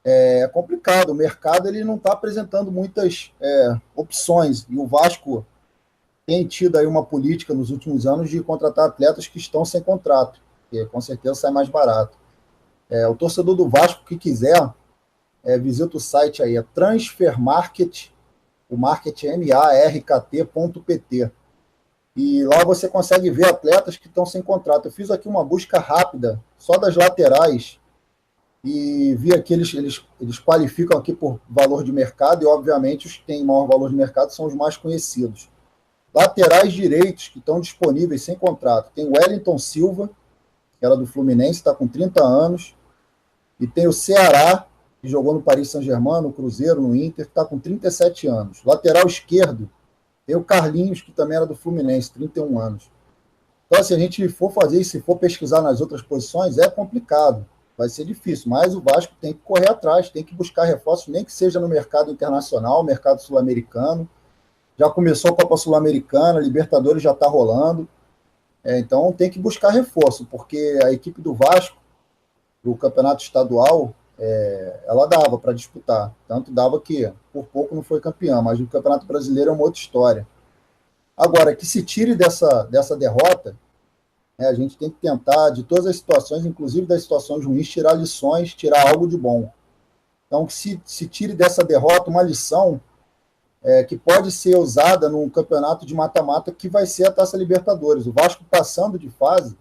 é complicado, o mercado ele não está apresentando muitas opções, e o Vasco tem tido aí uma política nos últimos anos de contratar atletas que estão sem contrato, que com certeza sai mais barato. O torcedor do Vasco que quiser, visita o site aí, Transfermarket, o market é markt.pt, e lá você consegue ver atletas que estão sem contrato. Eu fiz aqui uma busca rápida, só das laterais, e vi aqui, eles qualificam aqui por valor de mercado, e obviamente os que têm maior valor de mercado são os mais conhecidos. Laterais direitos que estão disponíveis sem contrato. Tem o Wellington Silva, que era do Fluminense, está com 30 anos, e tem o Ceará, que jogou no Paris Saint-Germain, no Cruzeiro, no Inter, que está com 37 anos. Lateral esquerdo, tem o Carlinhos, que também era do Fluminense, 31 anos. Então, se a gente for fazer isso, se for pesquisar nas outras posições, é complicado, vai ser difícil, mas o Vasco tem que correr atrás, tem que buscar reforços, nem que seja no mercado internacional, mercado sul-americano. Já começou a Copa Sul-Americana, Libertadores já está rolando, então tem que buscar reforço, porque a equipe do Vasco, do campeonato estadual, ela dava para disputar, tanto dava que por pouco não foi campeã, mas o Campeonato Brasileiro é uma outra história. Agora, que se tire dessa derrota, a gente tem que tentar, de todas as situações, inclusive das situações ruins, tirar lições, tirar algo de bom. Então, que se tire dessa derrota uma lição que pode ser usada num campeonato de mata-mata, que vai ser a Taça Libertadores. O Vasco, passando de fase,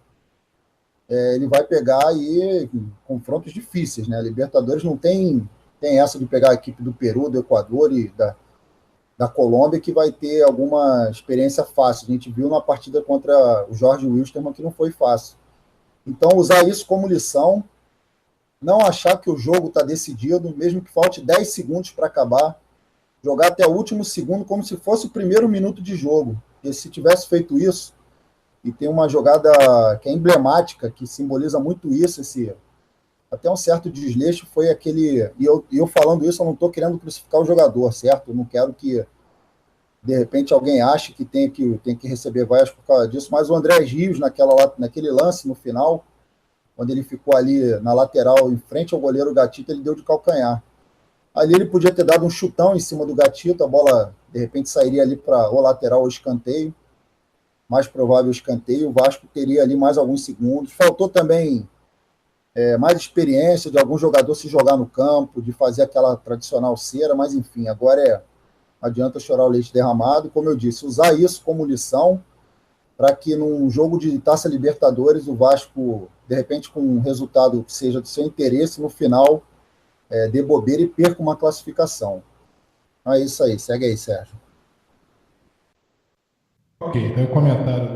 ele vai pegar aí confrontos difíceis, né? A Libertadores não tem essa de pegar a equipe do Peru, do Equador e da Colômbia, que vai ter alguma experiência fácil. A gente viu na partida contra o Jorge Wilstermann que não foi fácil. Então, usar isso como lição, não achar que o jogo está decidido, mesmo que falte 10 segundos para acabar, jogar até o último segundo como se fosse o primeiro minuto de jogo. E se tivesse feito isso, e tem uma jogada que é emblemática, que simboliza muito isso, até um certo desleixo, foi aquele... E eu falando isso, eu não estou querendo crucificar o jogador, certo? Eu não quero que, de repente, alguém ache que tem que receber vaias por causa disso, mas o André Rios, naquele lance no final, quando ele ficou ali na lateral, em frente ao goleiro Gatito, ele deu de calcanhar. Ali ele podia ter dado um chutão em cima do Gatito, a bola, de repente, sairia ali para o lateral ou escanteio, mais provável escanteio, o Vasco teria ali mais alguns segundos. Faltou também mais experiência de algum jogador se jogar no campo, de fazer aquela tradicional cera, mas enfim, agora não adianta chorar o leite derramado. Como eu disse, usar isso como lição para que num jogo de Taça Libertadores o Vasco, de repente, com um resultado que seja do seu interesse, no final dê bobeira e perca uma classificação. Então é isso aí, segue aí, Sérgio. Ok, tem o comentário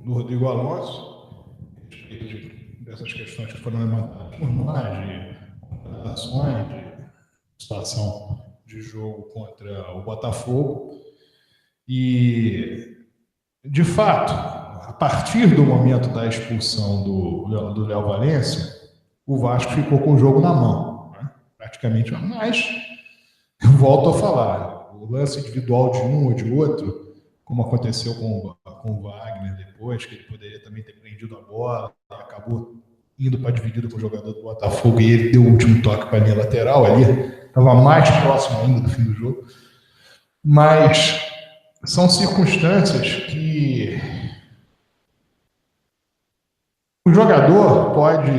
do Rodrigo Alonso, a respeito dessas questões que foram levantadas por nós, de contratações, de situação de jogo contra o Botafogo. E, de fato, a partir do momento da expulsão do Léo Valência, o Vasco ficou com o jogo na mão, né? Praticamente. Mas, eu volto a falar, o lance individual de um ou de outro, como aconteceu com o Wagner depois, que ele poderia também ter prendido a bola, acabou indo para a dividida com o jogador do Botafogo e ele deu o último toque para a linha lateral ali, estava mais próximo ainda do fim do jogo. Mas são circunstâncias que o jogador pode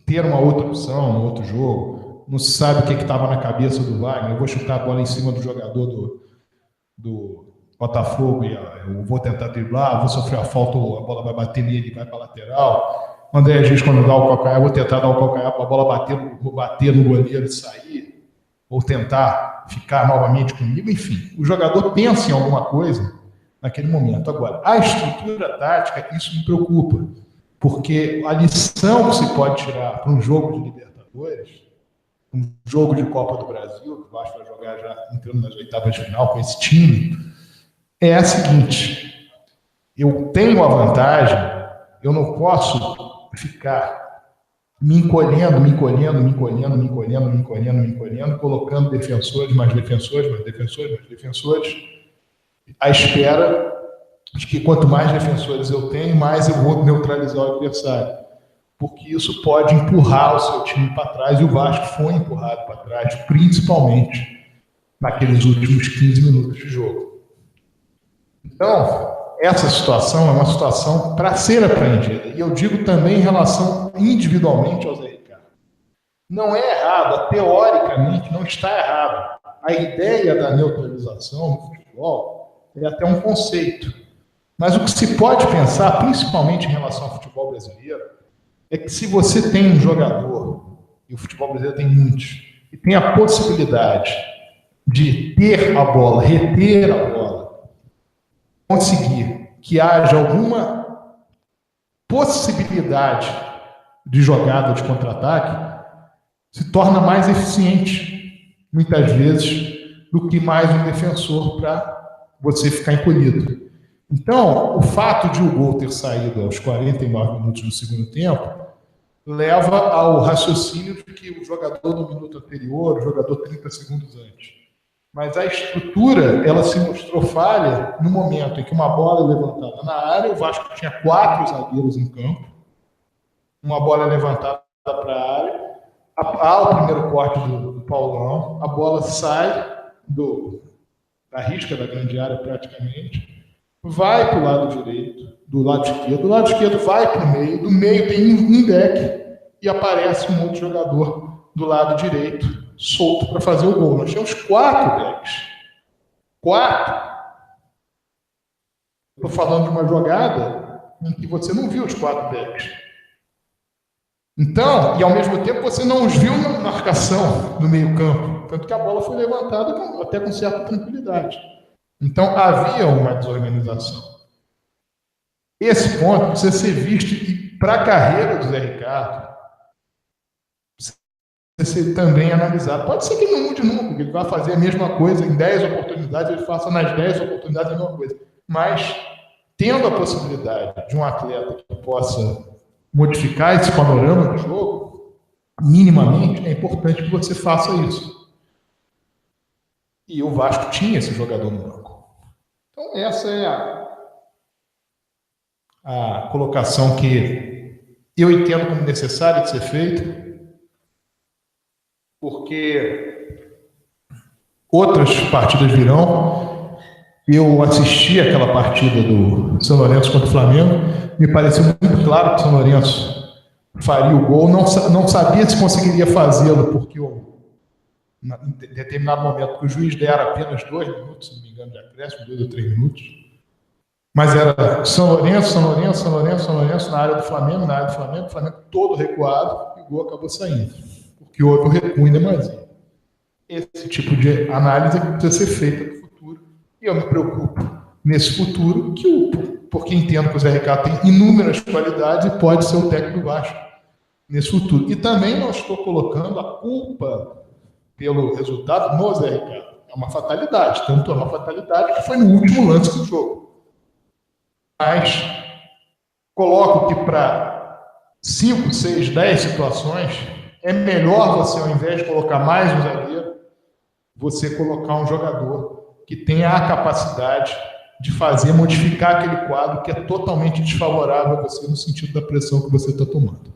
ter uma outra opção no outro jogo, não se sabe o que estava na cabeça do Wagner, eu vou chutar a bola em cima do jogador do Botafogo e eu vou tentar driblar, vou sofrer a falta, a bola vai bater nele e vai para a lateral. O André Gies, quando dá o calcanhar, vou tentar dar o calcanhar para a bola bater no goleiro e sair, ou tentar ficar novamente comigo, enfim. O jogador pensa em alguma coisa naquele momento. Agora, a estrutura tática, isso me preocupa, porque a lição que se pode tirar para um jogo de Libertadores, um jogo de Copa do Brasil, que o Vasco vai jogar já entrando nas oitavas de final com esse time, é a seguinte: eu tenho a vantagem, eu não posso ficar me encolhendo, colocando defensores, mais defensores, à espera de que quanto mais defensores eu tenho, mais eu vou neutralizar o adversário. Porque isso pode empurrar o seu time para trás, e o Vasco foi empurrado para trás, principalmente naqueles últimos 15 minutos de jogo. Então, essa situação é uma situação para ser aprendida. E eu digo também em relação individualmente ao Zé Ricardo. Não é errado, teoricamente não está errado. A ideia da neutralização no futebol é até um conceito. Mas o que se pode pensar, principalmente em relação ao futebol brasileiro, é que se você tem um jogador, e o futebol brasileiro tem muitos, e tem a possibilidade de ter a bola, reter a bola, conseguir que haja alguma possibilidade de jogada de contra-ataque, se torna mais eficiente, muitas vezes, do que mais um defensor para você ficar encolhido. Então, o fato de o gol ter saído aos 49 minutos do segundo tempo leva ao raciocínio de que o jogador no minuto anterior, o jogador 30 segundos antes. Mas a estrutura, ela se mostrou falha no momento em que uma bola levantada na área, o Vasco tinha 4 zagueiros em campo, uma bola levantada para a área, há o primeiro corte do Paulão, a bola sai da risca da grande área praticamente, vai para o lado direito, do lado esquerdo vai para o meio, do meio tem um deck e aparece um outro jogador do lado direito, solto para fazer o gol. Nós tínhamos 4 backs. 4. Estou falando de uma jogada em que você não viu os 4 backs. Então, e ao mesmo tempo você não os viu na marcação do meio-campo. Tanto que a bola foi levantada até com certa tranquilidade. Então, havia uma desorganização. Esse ponto precisa ser visto e para a carreira do Zé Ricardo, ser também analisado. Pode ser que não mude nunca, que ele vai fazer a mesma coisa em 10 oportunidades, ele faça nas 10 oportunidades a mesma coisa. Mas, tendo a possibilidade de um atleta que possa modificar esse panorama do jogo, minimamente, é importante que você faça isso. E o Vasco tinha esse jogador no banco. Então, essa é a colocação que eu entendo como necessária de ser feita, porque outras partidas virão. Eu assisti aquela partida do São Lourenço contra o Flamengo, me pareceu muito claro que o São Lourenço faria o gol, não sabia se conseguiria fazê-lo, porque em determinado momento, porque o juiz dera apenas 2 minutos, se não me engano, de acréscimo, 2 ou 3 minutos, mas era São Lourenço na área do Flamengo, o Flamengo todo recuado, e o gol acabou saindo, porque houve o recuo em demasia. Esse tipo de análise precisa ser feita no futuro, e eu me preocupo nesse futuro, porque entendo que o Zé Ricardo tem inúmeras qualidades e pode ser o técnico do Vasco nesse futuro. E também não estou colocando a culpa pelo resultado no Zé Ricardo. É uma fatalidade. Tanto é uma fatalidade que foi no último lance do jogo. Mas coloco que para 5, 6, 10 situações, é melhor você, ao invés de colocar mais um zagueiro, você colocar um jogador que tenha a capacidade de modificar aquele quadro que é totalmente desfavorável a você no sentido da pressão que você está tomando.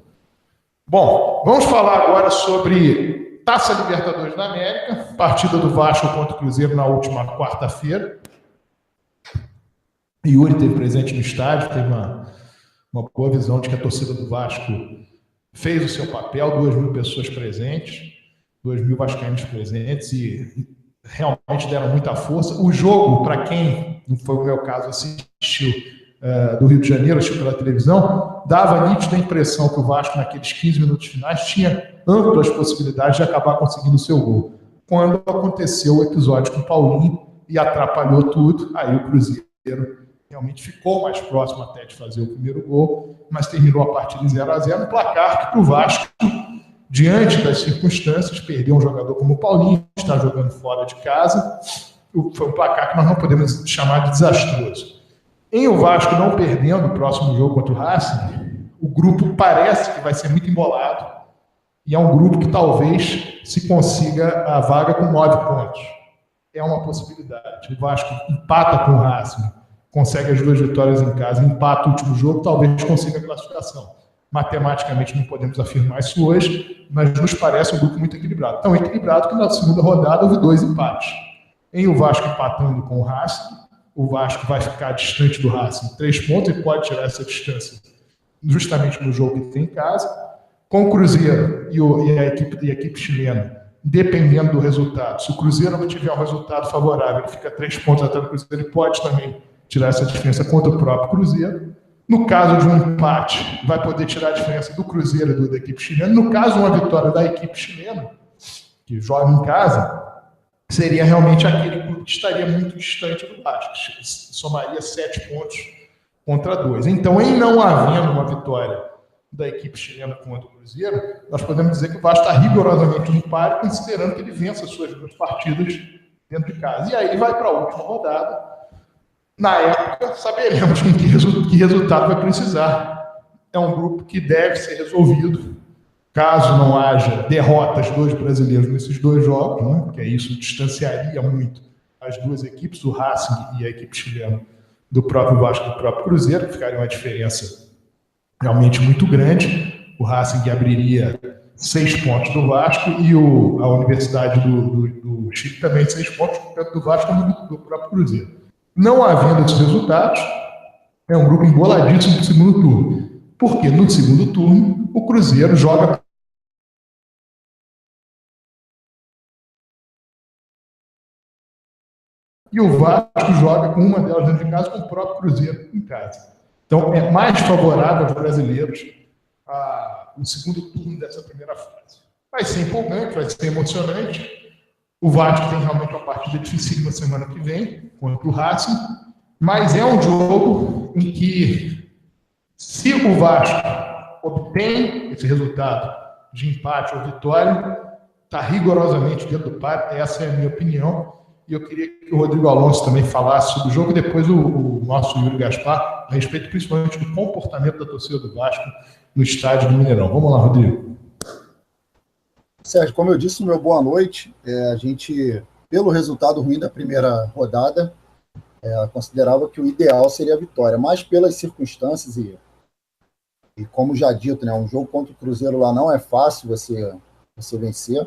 Bom, vamos falar agora sobre Taça Libertadores da América, partida do Vasco contra o Cruzeiro na última quarta-feira. Yuri esteve presente no estádio, teve uma boa visão de que a torcida do Vasco fez o seu papel, 2.000 pessoas presentes, 2.000 vascaínos presentes e realmente deram muita força. O jogo, para quem, não foi o meu caso, assistiu do Rio de Janeiro, assistiu pela televisão, dava a nítida impressão que o Vasco, naqueles 15 minutos finais, tinha amplas possibilidades de acabar conseguindo o seu gol. Quando aconteceu o episódio com o Paulinho e atrapalhou tudo, aí o Cruzeiro realmente ficou mais próximo até de fazer o primeiro gol, mas terminou a partida em 0-0, um placar que para o Vasco, diante das circunstâncias, perdeu um jogador como o Paulinho, está jogando fora de casa, foi um placar que nós não podemos chamar de desastroso. Em o Vasco não perdendo o próximo jogo contra o Racing, o grupo parece que vai ser muito embolado, e é um grupo que talvez se consiga a vaga com 9 pontos. É uma possibilidade. O Vasco empata com o Racing, consegue as 2 vitórias em casa, empata o último jogo, talvez consiga a classificação. Matematicamente não podemos afirmar isso hoje, mas nos parece um grupo muito equilibrado. Tão equilibrado que na segunda rodada houve 2 empates. Em o Vasco empatando com o Racing, o Vasco vai ficar distante do Racing 3 pontos e pode tirar essa distância justamente no jogo que tem em casa. Com o Cruzeiro e a equipe chilena, dependendo do resultado, se o Cruzeiro não tiver um resultado favorável, ele fica 3 pontos atrás do Cruzeiro, ele pode também tirar essa diferença contra o próprio Cruzeiro. No caso de um empate, vai poder tirar a diferença do Cruzeiro e da equipe chilena. No caso de uma vitória da equipe chilena, que joga em casa, seria realmente aquele clube que estaria muito distante do Vasco. Somaria 7 pontos contra 2. Então, em não havendo uma vitória da equipe chilena contra o Cruzeiro, nós podemos dizer que o Vasco está rigorosamente no páreo, considerando que ele vença as suas 2 partidas dentro de casa. E aí vai para a última rodada. Na época, saberemos com que resultado vai precisar. É um grupo que deve ser resolvido, caso não haja derrotas dos brasileiros nesses 2 jogos, né? Porque isso distanciaria muito as 2 equipes, o Racing e a equipe chilena, do próprio Vasco e do próprio Cruzeiro, que ficaria uma diferença realmente muito grande. O Racing abriria 6 pontos do Vasco e a Universidade do Chile também 6 pontos, tanto do Vasco como do próprio Cruzeiro. Não havendo esses resultados, é um grupo emboladíssimo no segundo turno. Porque no segundo turno, o Cruzeiro joga e o Vasco joga com uma delas dentro de casa, com o próprio Cruzeiro em casa. Então, é mais favorável aos brasileiros o segundo turno dessa primeira fase. Vai ser empolgante, vai ser emocionante. O Vasco tem realmente uma partida difícil na semana que vem, contra o Racing, mas é um jogo em que, se o Vasco obtém esse resultado de empate ou vitória, está rigorosamente dentro do páreo. Essa é a minha opinião. E eu queria que o Rodrigo Alonso também falasse sobre o jogo, e depois o nosso Yuri Gaspar, a respeito principalmente do comportamento da torcida do Vasco no estádio do Mineirão. Vamos lá, Rodrigo. Sérgio, como eu disse, meu boa noite. A gente, pelo resultado ruim da primeira rodada, considerava que o ideal seria a vitória, mas pelas circunstâncias e como já dito, né, um jogo contra o Cruzeiro lá não é fácil você vencer.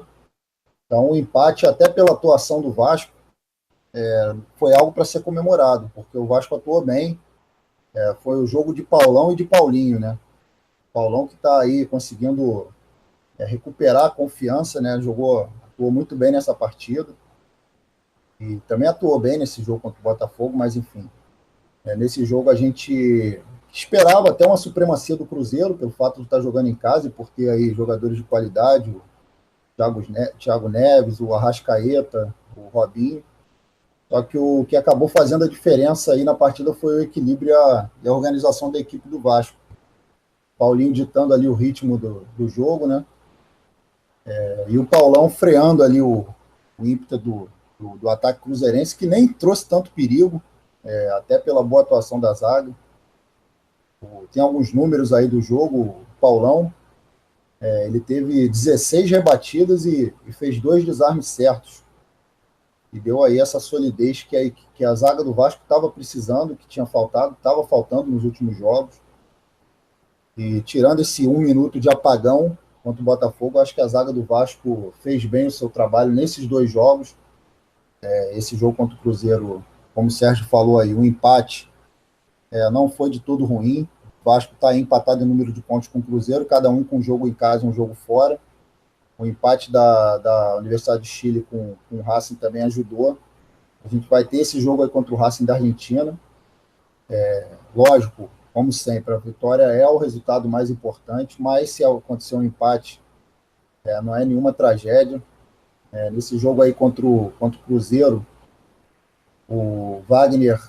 Então, o empate, até pela atuação do Vasco, foi algo para ser comemorado, porque o Vasco atuou bem. Foi o jogo de Paulão e de Paulinho, né? Paulão que está aí conseguindo recuperar a confiança, né? Atuou muito bem nessa partida. E também atuou bem nesse jogo contra o Botafogo, mas enfim. Nesse jogo a gente esperava até uma supremacia do Cruzeiro, pelo fato de estar jogando em casa e por ter aí jogadores de qualidade, o Thiago Neves, o Arrascaeta, o Robinho. Só que o que acabou fazendo a diferença aí na partida foi o equilíbrio e a organização da equipe do Vasco. Paulinho ditando ali o ritmo do jogo, né? E o Paulão freando ali o ímpeto do do ataque cruzeirense, que nem trouxe tanto perigo, até pela boa atuação da zaga. Tem alguns números aí do jogo, o Paulão, ele teve 16 rebatidas e fez 2 desarmes certos. E deu aí essa solidez que a zaga do Vasco estava precisando, que estava faltando nos últimos jogos. E tirando esse 1 minuto de apagão contra o Botafogo, acho que a zaga do Vasco fez bem o seu trabalho nesses 2 jogos. Esse jogo contra o Cruzeiro, como o Sérgio falou aí, o empate não foi de todo ruim. O Vasco está empatado em número de pontos com o Cruzeiro, cada um com um jogo em casa e um jogo fora. O empate da Universidade de Chile com o Racing também ajudou. A gente vai ter esse jogo aí contra o Racing da Argentina. Lógico, como sempre, a vitória é o resultado mais importante, mas se acontecer um empate, não é nenhuma tragédia. Nesse jogo aí contra o Cruzeiro, o Wagner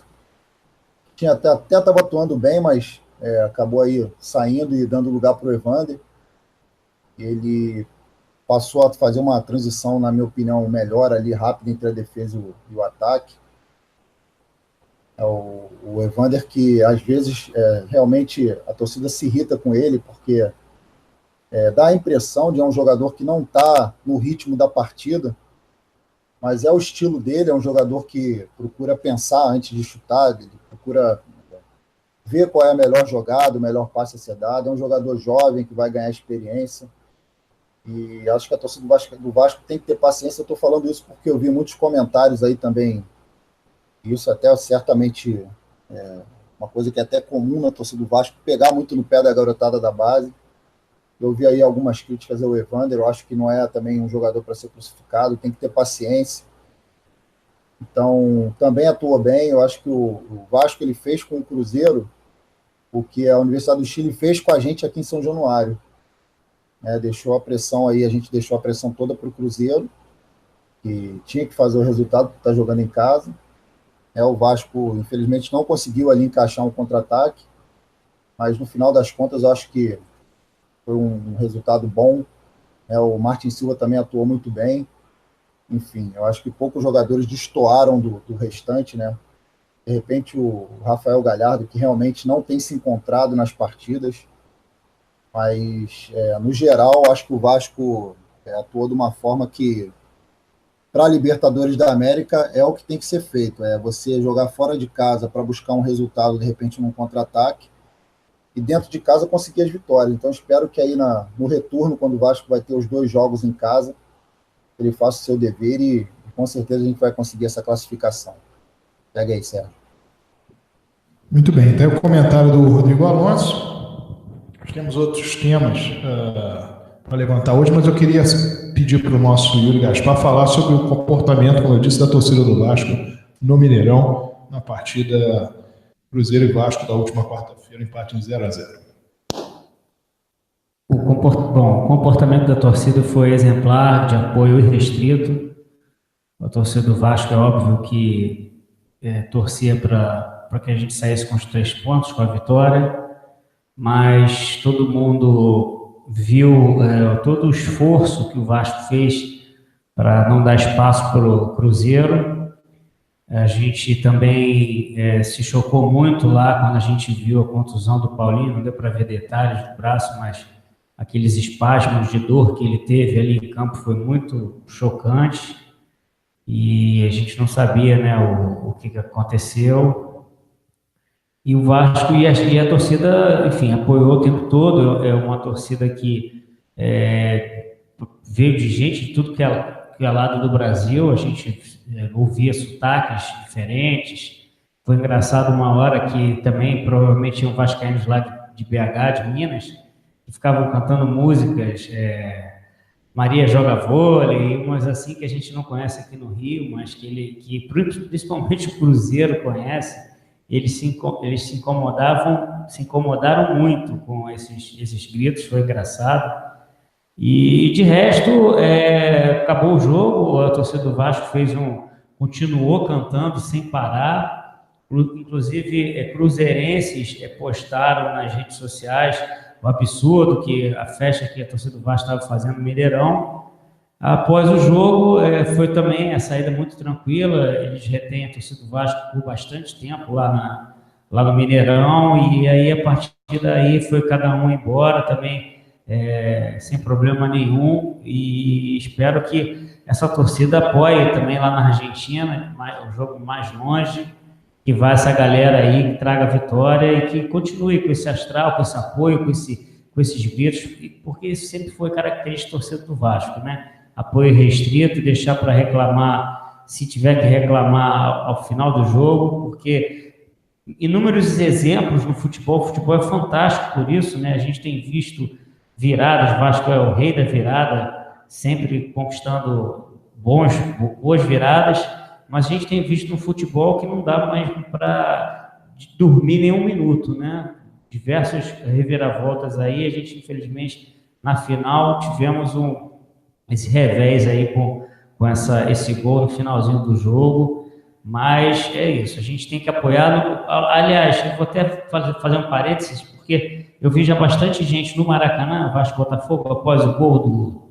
até estava atuando bem, mas acabou aí saindo e dando lugar para o Evander. Ele passou a fazer uma transição, na minha opinião, melhor ali, rápida entre a defesa e o ataque. O Evander, que às vezes realmente a torcida se irrita com ele, porque dá a impressão de um jogador que não está no ritmo da partida, mas é o estilo dele, é um jogador que procura pensar antes de chutar, ele procura ver qual é a melhor jogada, o melhor passe a ser dado, é um jogador jovem que vai ganhar experiência, e acho que a torcida do Vasco tem que ter paciência. Eu estou falando isso porque eu vi muitos comentários aí também, isso até certamente uma coisa que é até comum na torcida do Vasco, pegar muito no pé da garotada da base. Eu vi aí algumas críticas ao Evander, eu acho que não é também um jogador para ser crucificado, tem que ter paciência. Então, também atuou bem. Eu acho que o Vasco ele fez com o Cruzeiro o que a Universidade do Chile fez com a gente aqui em São Januário. Deixou a pressão aí, a gente deixou a pressão toda para o Cruzeiro, que tinha que fazer o resultado, porque está jogando em casa. O Vasco, infelizmente, não conseguiu ali encaixar um contra-ataque, mas no final das contas, eu acho que foi um resultado bom. O Martin Silva também atuou muito bem. Enfim, eu acho que poucos jogadores destoaram do restante, né? De repente, o Rafael Galhardo, que realmente não tem se encontrado nas partidas, mas, no geral, acho que o Vasco atuou de uma forma que, para a Libertadores da América, é o que tem que ser feito. Você jogar fora de casa para buscar um resultado, de repente, num contra-ataque, e dentro de casa conseguir as vitórias. Então, espero que aí no retorno, quando o Vasco vai ter os 2 jogos em casa, ele faça o seu dever e com certeza a gente vai conseguir essa classificação. Pega aí, Sérgio. Muito bem, tem o comentário do Rodrigo Alonso. Nós temos outros temas para levantar hoje, mas eu queria pedir para o nosso Yuri Gaspar falar sobre o comportamento, como eu disse, da torcida do Vasco no Mineirão, na partida Cruzeiro e Vasco da última quarta-feira, empate em 0-0. O comportamento da torcida foi exemplar, de apoio irrestrito. A torcida do Vasco, é óbvio que torcia para que a gente saísse com os 3 pontos, com a vitória, mas todo mundo viu todo o esforço que o Vasco fez para não dar espaço para o Cruzeiro. A gente também se chocou muito lá quando a gente viu a contusão do Paulinho, não deu para ver detalhes do braço, mas aqueles espasmos de dor que ele teve ali em campo foi muito chocante e a gente não sabia, né, o que aconteceu. E o Vasco e a torcida, enfim, apoiou o tempo todo. É uma torcida que veio de gente de tudo que é lado do Brasil. A gente ouvia sotaques diferentes. Foi engraçado uma hora que também provavelmente tinham vascaínos lá de BH, de Minas, que ficavam cantando músicas, Maria joga vôlei, umas assim que a gente não conhece aqui no Rio, mas que principalmente o Cruzeiro conhece. Eles se incomodaram muito com esses gritos, foi engraçado. E de resto, acabou o jogo, a torcida do Vasco continuou cantando sem parar. Inclusive, cruzeirenses postaram nas redes sociais o absurdo que a festa que a torcida do Vasco estava fazendo no Mineirão. Após o jogo, foi também a saída muito tranquila, eles retêm a torcida do Vasco por bastante tempo lá no Mineirão, e aí a partir daí foi cada um embora também, sem problema nenhum, e espero que essa torcida apoie também lá na Argentina, o jogo mais longe, que vá essa galera aí, que traga vitória e que continue com esse astral, com esse apoio, com esses gritos, porque isso sempre foi característica da torcida do Vasco, né? Apoio restrito, deixar para reclamar, se tiver que reclamar ao final do jogo, porque inúmeros exemplos no futebol, o futebol é fantástico por isso, né? A gente tem visto viradas, o Vasco é o rei da virada, sempre conquistando boas viradas, mas a gente tem visto no futebol que não dá mais para dormir nem um minuto, né? Diversas reviravoltas aí, a gente infelizmente na final tivemos esse revés aí com esse gol no finalzinho do jogo, mas é isso, a gente tem que apoiar. Aliás, eu vou até fazer um parênteses, porque eu vi já bastante gente no Maracanã, Vasco Botafogo, após o gol do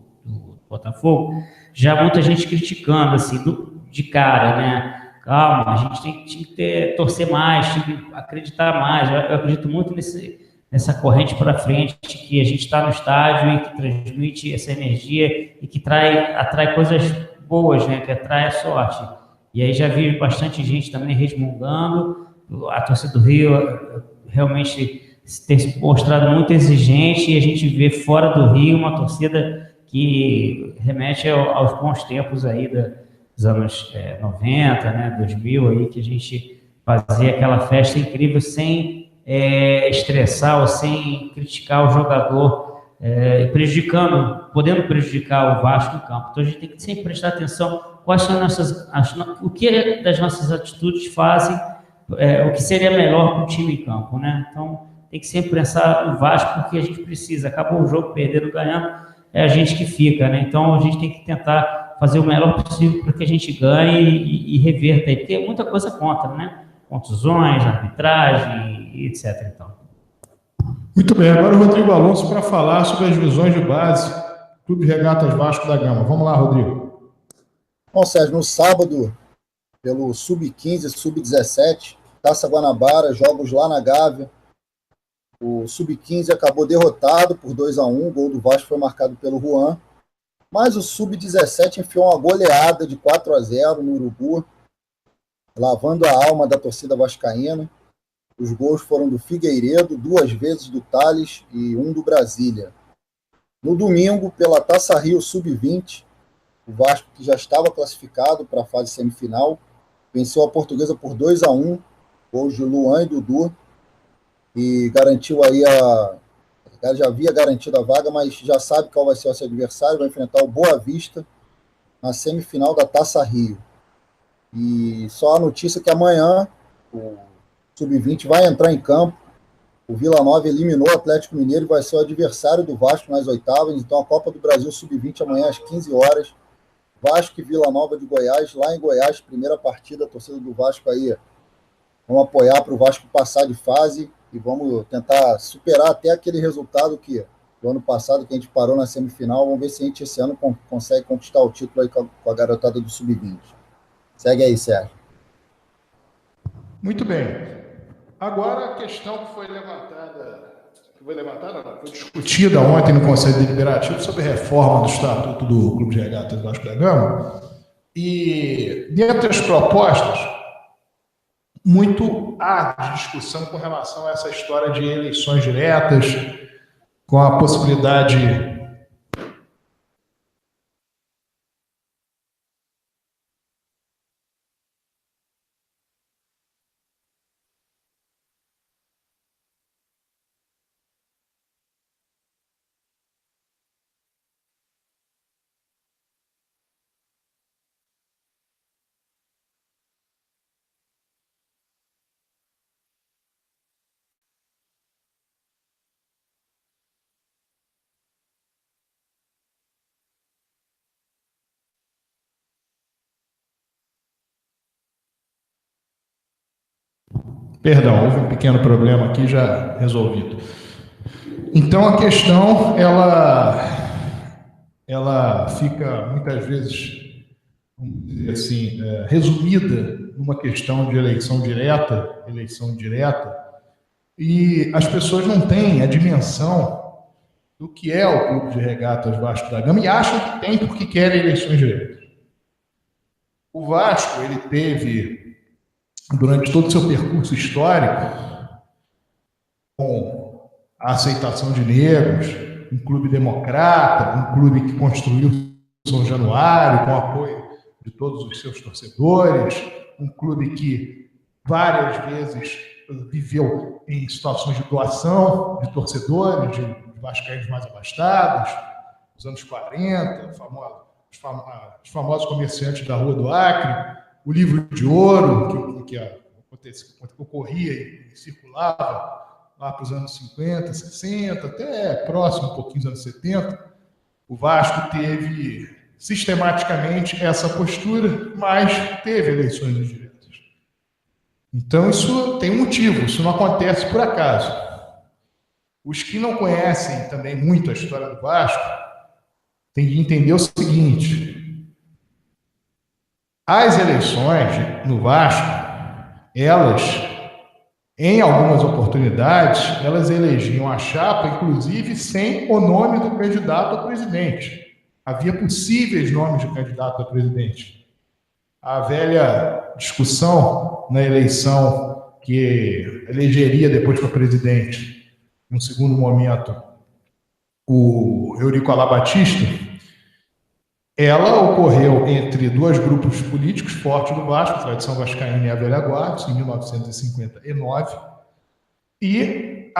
Botafogo, já muita gente criticando, assim, de cara, né? Calma, a gente tem que torcer mais, tem que acreditar mais. Eu acredito muito nessa corrente para frente, que a gente está no estádio e que transmite essa energia e que atrai coisas boas, né? Que atrai a sorte. E aí já vi bastante gente também resmungando. A torcida do Rio realmente tem se mostrado muito exigente, e a gente vê fora do Rio uma torcida que remete aos bons tempos aí dos anos 90, né, 2000, aí, que a gente fazia aquela festa incrível sem estressar ou sem criticar o jogador, podendo prejudicar o Vasco no campo. Então a gente tem que sempre prestar atenção quais são o que das nossas atitudes fazem, o que seria melhor para o time em campo, né? Então tem que sempre pensar no Vasco, porque a gente precisa. Acabou o jogo, perdendo, ganhando, é a gente que fica, né? Então a gente tem que tentar fazer o melhor possível para que a gente ganhe e reverta aí, porque muita coisa conta, né? Contusões, arbitragem, etc. Então. Muito bem, agora o Rodrigo Alonso para falar sobre as visões de base, Clube Regatas Vasco da Gama. Vamos lá, Rodrigo. Bom, Sérgio, no sábado, pelo Sub-15, Sub-17, Taça Guanabara, jogos lá na Gávea, o Sub-15 acabou derrotado por 2-1, o gol do Vasco foi marcado pelo Juan, mas o Sub-17 enfiou uma goleada de 4-0 no Urubu, lavando a alma da torcida vascaína. Os gols foram do Figueiredo, 2 vezes do Tales e 1 do Brasília. No domingo, pela Taça Rio Sub-20, o Vasco, que já estava classificado para a fase semifinal, venceu a Portuguesa por 2-1, gols de Luan e Dudu, e garantiu aí já havia garantido a vaga, mas já sabe qual vai ser o seu adversário, vai enfrentar o Boa Vista na semifinal da Taça Rio. E só a notícia que amanhã o Sub-20 vai entrar em campo, o Vila Nova eliminou o Atlético Mineiro e vai ser o adversário do Vasco nas oitavas, então a Copa do Brasil Sub-20 amanhã às 15 horas, Vasco e Vila Nova de Goiás, lá em Goiás, primeira partida, a torcida do Vasco aí, vamos apoiar para o Vasco passar de fase e vamos tentar superar até aquele resultado que do ano passado, que a gente parou na semifinal. Vamos ver se a gente esse ano consegue conquistar o título aí com a garotada do Sub-20. Segue aí, Sérgio. Muito bem. Agora a questão que foi discutida ontem no Conselho Deliberativo sobre a reforma do Estatuto do Clube de Regatas Vasco da Gama. E dentre as propostas, muito há de discussão com relação a essa história de eleições diretas, com a possibilidade Perdão, houve um pequeno problema aqui, já resolvido. Então, a questão, ela ela fica muitas vezes, vamos dizer assim, resumida numa questão de eleição direta, eleição indireta, e as pessoas não têm a dimensão do que é o Clube de Regatas Vasco da Gama e acham que tem porque querem eleições diretas. O Vasco, ele teve, durante todo o seu percurso histórico, com a aceitação de negros, um clube democrata, um clube que construiu São Januário, com o apoio de todos os seus torcedores, um clube que várias vezes viveu em situações de doação de torcedores, de vascaínos mais abastados, nos anos 40, os famosos comerciantes da Rua do Acre, o livro de ouro que ocorria e circulava lá para os anos 50, 60, até próximo um pouquinho dos anos 70, o Vasco teve sistematicamente essa postura, mas teve eleições indiretas. Então isso tem um motivo, isso não acontece por acaso. Os que não conhecem também muito a história do Vasco têm que entender o seguinte: as eleições no Vasco, elas, em algumas oportunidades, elas elegiam a chapa, inclusive, sem o nome do candidato a presidente. Havia possíveis nomes de candidato a presidente. A velha discussão na eleição que elegeria depois para presidente, num segundo momento, o Eurico Alá Batista, ela ocorreu entre dois grupos políticos fortes do Vasco, a tradição vascaína e a velha guarda, em 1959, e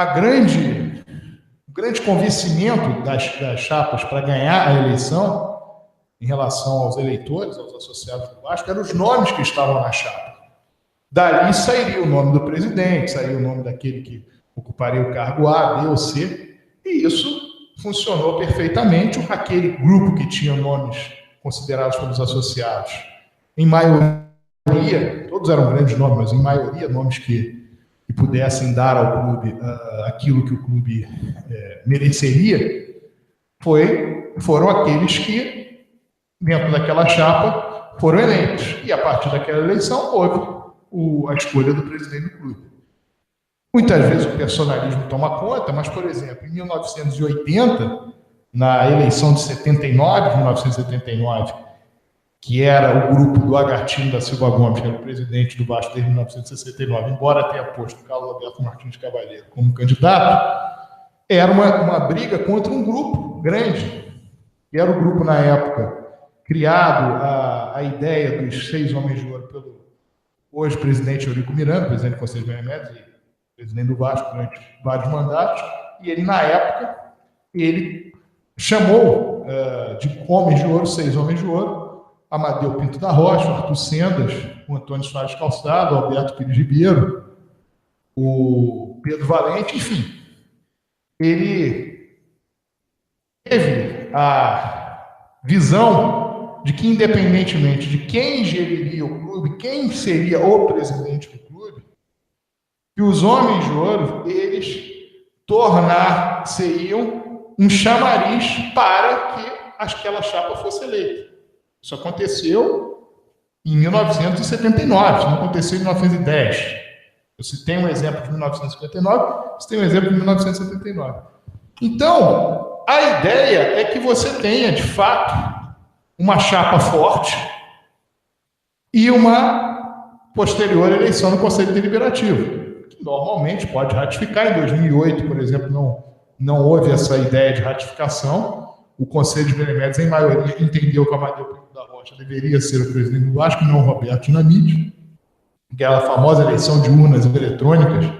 o grande convencimento das chapas para ganhar a eleição, em relação aos eleitores, aos associados do Vasco, eram os nomes que estavam na chapa. Dali sairia o nome do presidente, sairia o nome daquele que ocuparia o cargo A, B ou C, e isso funcionou perfeitamente. Aquele grupo que tinha nomes considerados pelos associados, em maioria, todos eram grandes nomes, mas em maioria nomes que pudessem dar ao clube aquilo que o clube mereceria, foram aqueles que, dentro daquela chapa, foram eleitos. E a partir daquela eleição houve a escolha do presidente do clube. Muitas vezes o personalismo toma conta, mas, por exemplo, em 1980, na eleição de 1979, que era o grupo do Agartino da Silva Gomes, que era o presidente do Vasco desde 1969, embora tenha posto Carlos Alberto Martins Cavaleiro como candidato, era uma briga contra um grupo grande, que era o grupo, na época, criado a ideia dos 6 homens de ouro pelo hoje presidente Eurico Miranda, presidente do Conselho de Beneméritos e presidente do Vasco durante vários mandatos, e ele, na época, ele chamou de homens de ouro, 6 homens de ouro, Amadeu Pinto da Rocha, Arthur Sendas, o Antônio Soares Calçado, o Alberto Pires Ribeiro, o Pedro Valente, enfim. Ele teve a visão de que, independentemente de quem geriria o clube, quem seria o presidente do clube, que os homens de ouro, eles tornar-se-iam um chamariz para que aquela chapa fosse eleita. Isso aconteceu em 1979, isso não aconteceu em 1910. Eu citei um exemplo de 1959, citei um exemplo de 1979. Então, a ideia é que você tenha, de fato, uma chapa forte e uma posterior eleição no Conselho Deliberativo, que normalmente pode ratificar. Em 2008, por exemplo, não houve essa ideia de ratificação. O Conselho de Beneméritos, em maioria, entendeu que o Amadeu Pinto da Rocha deveria ser o presidente do Vasco, não o Roberto Dinamite, aquela famosa eleição de urnas eletrônicas, que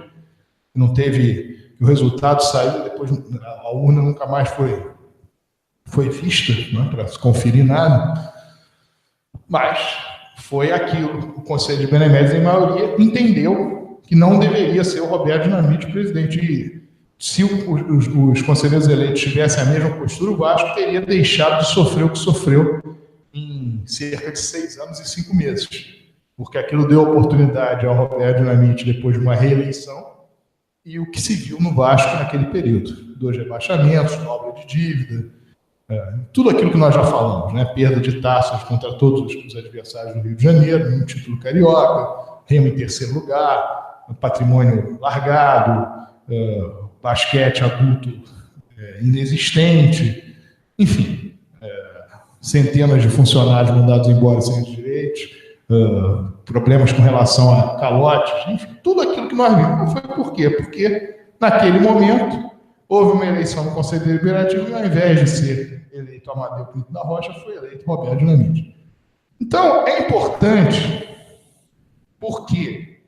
não teve, o resultado saiu, depois a urna nunca mais foi vista, né, para se conferir nada, mas foi aquilo. O Conselho de Beneméritos, em maioria, entendeu que não deveria ser o Roberto Dinamite o presidente. E se os conselheiros eleitos tivessem a mesma postura, o Vasco teria deixado de sofrer o que sofreu em cerca de 6 anos e 5 meses, porque aquilo deu oportunidade ao Roberto Dinamite depois de uma reeleição, e o que se viu no Vasco naquele período: 2 rebaixamentos, obra de dívida, tudo aquilo que nós já falamos, né? Perda de taças contra todos os adversários do Rio de Janeiro, um título carioca, Remo em terceiro lugar, patrimônio largado, basquete adulto inexistente, enfim, centenas de funcionários mandados embora sem os direitos, problemas com relação a calotes, enfim, tudo aquilo que nós vimos. Foi por quê? Porque, naquele momento, houve uma eleição no Conselho Deliberativo e, ao invés de ser eleito Amadeu Pinto da Rocha, foi eleito Roberto Dinamite. Então, é importante porque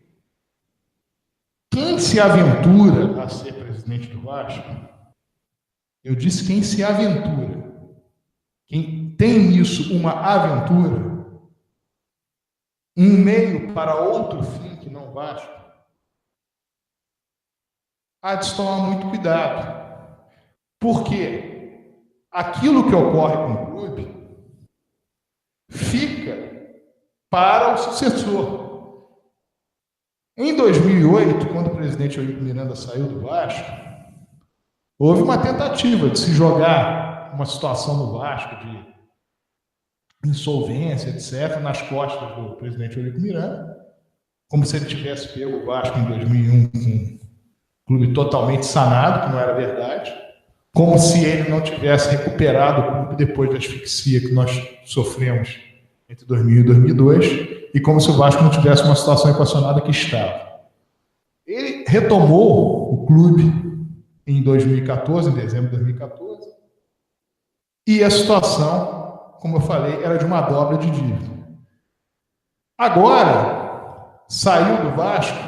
quem se aventura a ser presidente do Vasco, eu disse quem se aventura, quem tem nisso uma aventura, um meio para outro fim que não Vasco, há de se tomar muito cuidado. Porque aquilo que ocorre com o clube fica para o sucessor. Em 2008, quando o presidente Eurico Miranda saiu do Vasco, houve uma tentativa de se jogar uma situação no Vasco de insolvência, etc., nas costas do presidente Eurico Miranda, como se ele tivesse pego o Vasco em 2001 com um clube totalmente sanado, que não era verdade, como se ele não tivesse recuperado o clube depois da asfixia que nós sofremos entre 2000 e 2002, e como se o Vasco não tivesse uma situação equacionada que estava. Ele retomou o clube em 2014, em dezembro de 2014, e a situação, como eu falei, era de uma dobra de dívida. Agora, saiu do Vasco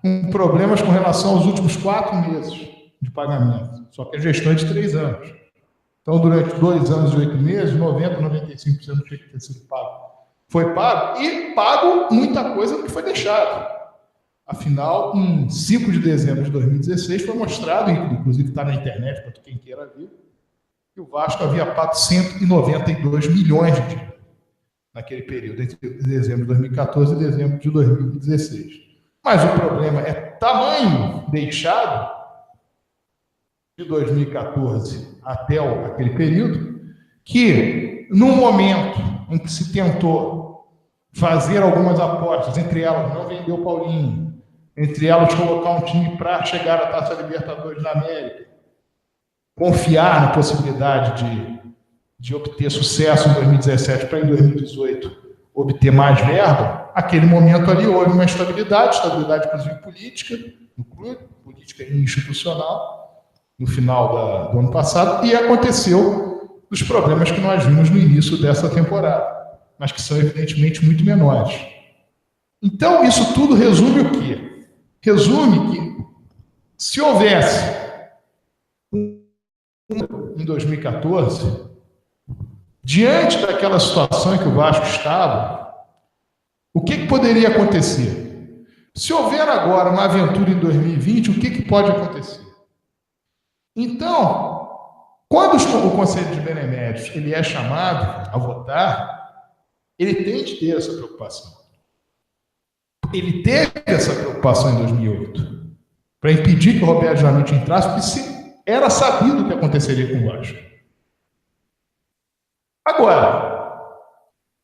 com problemas com relação aos últimos 4 meses de pagamento, só que a gestão é de 3 anos. Então, durante 2 anos e 8 meses, 90%, 95% do que tinha sido pago foi pago, e pago muita coisa que foi deixado. Afinal, em 5 de dezembro de 2016, foi mostrado, inclusive está na internet, para quem queira ver, que o Vasco havia pago 192 milhões de dívida naquele período, entre dezembro de 2014 e dezembro de 2016. Mas o problema é tamanho deixado de 2014 até aquele período, que num momento em que se tentou fazer algumas apostas, entre elas não vender o Paulinho, entre elas colocar um time para chegar à Taça Libertadores da América, confiar na possibilidade de obter sucesso em 2017 para em 2018 obter mais verba, aquele momento ali houve uma estabilidade inclusive política no clube, política institucional, no final do ano passado, e aconteceu os problemas que nós vimos no início dessa temporada, mas que são evidentemente muito menores. Então, isso tudo resume o quê? Resume que, se houvesse em 2014, diante daquela situação em que o Vasco estava, o que poderia acontecer? Se houver agora uma aventura em 2020, o que pode acontecer? Então, quando o Conselho de Beneméritos ele é chamado a votar, ele tem de ter essa preocupação. Ele teve essa preocupação em 2008, para impedir que o Roberto Dinamite entrasse, porque era sabido o que aconteceria com o Vasco. Agora,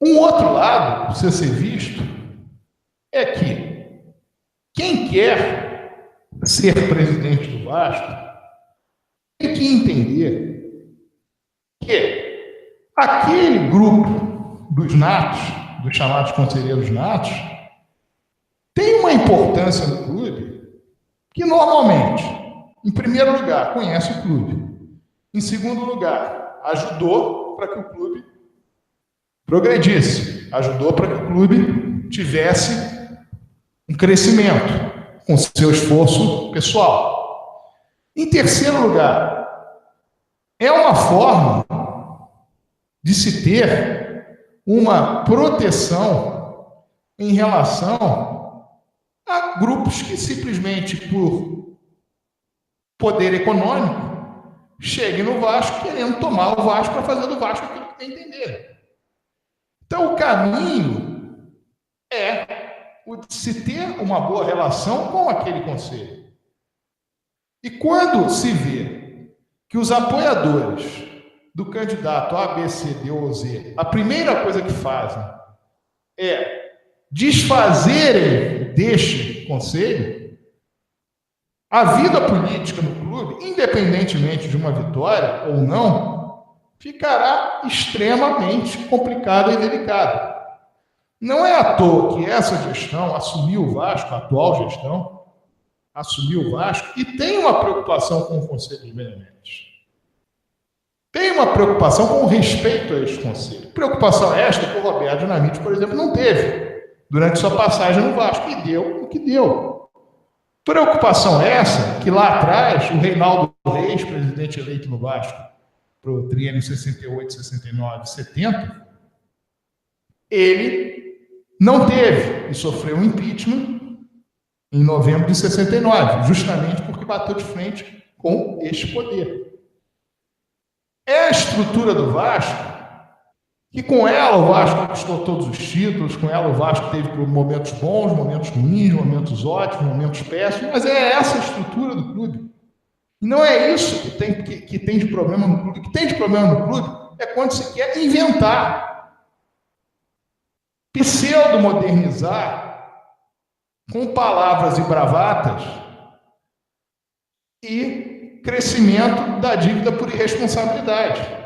um outro lado, precisa ser visto, é que quem quer ser presidente do Vasco tem que entender que aquele grupo dos natos, dos chamados conselheiros natos, tem uma importância no clube que normalmente, em primeiro lugar, conhece o clube. Em segundo lugar, ajudou para que o clube progredisse, ajudou para que o clube tivesse um crescimento com seu esforço pessoal. Em terceiro lugar, é uma forma de se ter uma proteção em relação a grupos que simplesmente por poder econômico cheguem no Vasco querendo tomar o Vasco para fazer do Vasco aquilo que tem que entender. Então, o caminho é o de se ter uma boa relação com aquele conselho. E quando se vê que os apoiadores do candidato A, B, C, D ou Z, a primeira coisa que fazem é desfazerem deste conselho, a vida política no clube, independentemente de uma vitória ou não, ficará extremamente complicada e delicada. Não é à toa que essa gestão assumiu o Vasco, a atual gestão, assumiu o Vasco e tem uma preocupação com o Conselho de Beneméritos. Tem uma preocupação com o respeito a este conselho. Preocupação esta que o Roberto Dinamite, por exemplo, não teve durante sua passagem no Vasco, e deu o que deu. Preocupação essa que lá atrás o Reinaldo Reis, presidente eleito no Vasco, para o triênio 68, 69, 70, ele não teve e sofreu um impeachment em novembro de 69, justamente porque bateu de frente com este poder. É a estrutura do Vasco que com ela o Vasco conquistou todos os títulos, com ela o Vasco teve momentos bons, momentos ruins, momentos ótimos, momentos péssimos, mas é essa a estrutura do clube. E não é isso que tem de problema no clube. O que tem de problema no clube é quando se quer inventar, pseudo-modernizar, com palavras e bravatas, e crescimento da dívida por irresponsabilidade.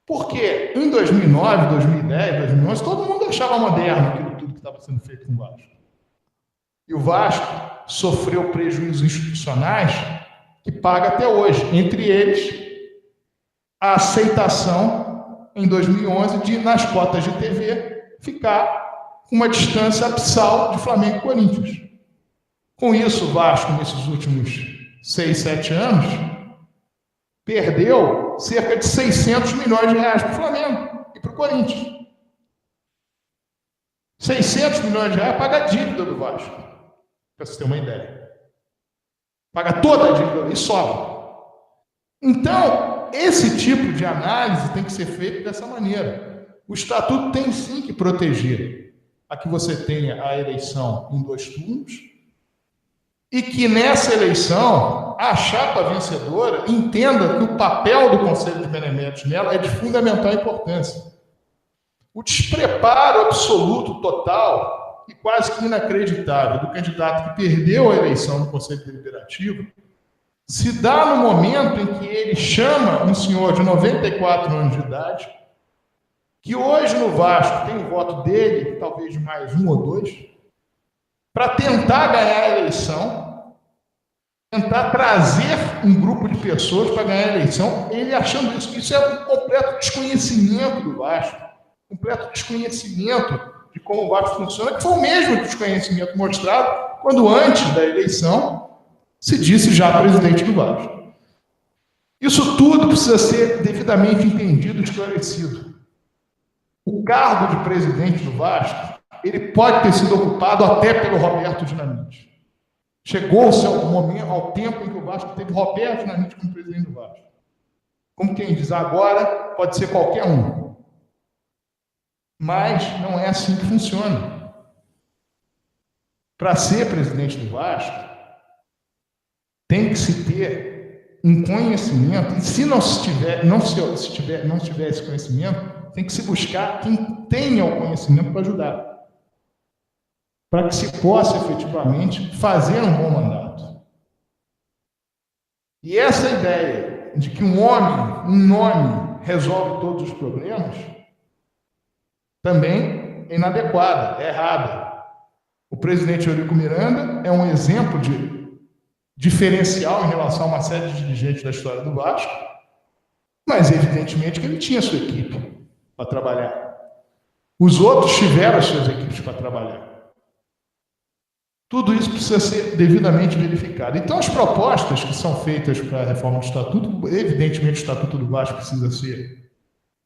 Porque em 2009, 2010, 2011, todo mundo achava moderno aquilo tudo que estava sendo feito com o Vasco. E o Vasco sofreu prejuízos institucionais que paga até hoje. Entre eles, a aceitação, em 2011, de, nas cotas de TV, ficar com uma distância abissal de Flamengo e Corinthians. Com isso, o Vasco, nesses últimos 6, 7 anos, perdeu cerca de 600 milhões de reais para o Flamengo e para o Corinthians. 600 milhões de reais paga a dívida do Vasco, para você ter uma ideia. Paga toda a dívida e sobra. Então, esse tipo de análise tem que ser feito dessa maneira. O Estatuto tem sim que proteger a que você tenha a eleição em 2 turnos e que nessa eleição a chapa vencedora entenda que o papel do Conselho de Beneméritos nela é de fundamental importância. O despreparo absoluto, total e quase que inacreditável do candidato que perdeu a eleição no Conselho Deliberativo se dá no momento em que ele chama um senhor de 94 anos de idade, que hoje no Vasco tem o voto dele, talvez de mais 1 ou 2, para tentar ganhar a eleição, tentar trazer um grupo de pessoas para ganhar a eleição, ele achando isso. Isso é um completo desconhecimento do Vasco, completo desconhecimento de como o Vasco funciona, que foi o mesmo desconhecimento mostrado quando, antes da eleição, se disse já presidente do Vasco. Isso tudo precisa ser devidamente entendido e esclarecido. O cargo de presidente do Vasco, ele pode ter sido ocupado até pelo Roberto Dinamite. Chegou-se ao tempo em que o Vasco teve Roberto Dinamite como presidente do Vasco. Como quem diz, agora pode ser qualquer um. Mas não é assim que funciona. Para ser presidente do Vasco, tem que se ter um conhecimento, e se não tiver esse conhecimento, tem que se buscar quem tenha o conhecimento para ajudar, para que se possa efetivamente fazer um bom mandato. E essa ideia de que um nome resolve todos os problemas, também é inadequada, é errada. O presidente Eurico Miranda é um exemplo de diferencial em relação a uma série de dirigentes da história do Vasco, mas evidentemente que ele tinha sua equipe para trabalhar. Os outros tiveram as suas equipes para trabalhar. Tudo isso precisa ser devidamente verificado. Então, as propostas que são feitas para a reforma do Estatuto, evidentemente o Estatuto do Vasco precisa ser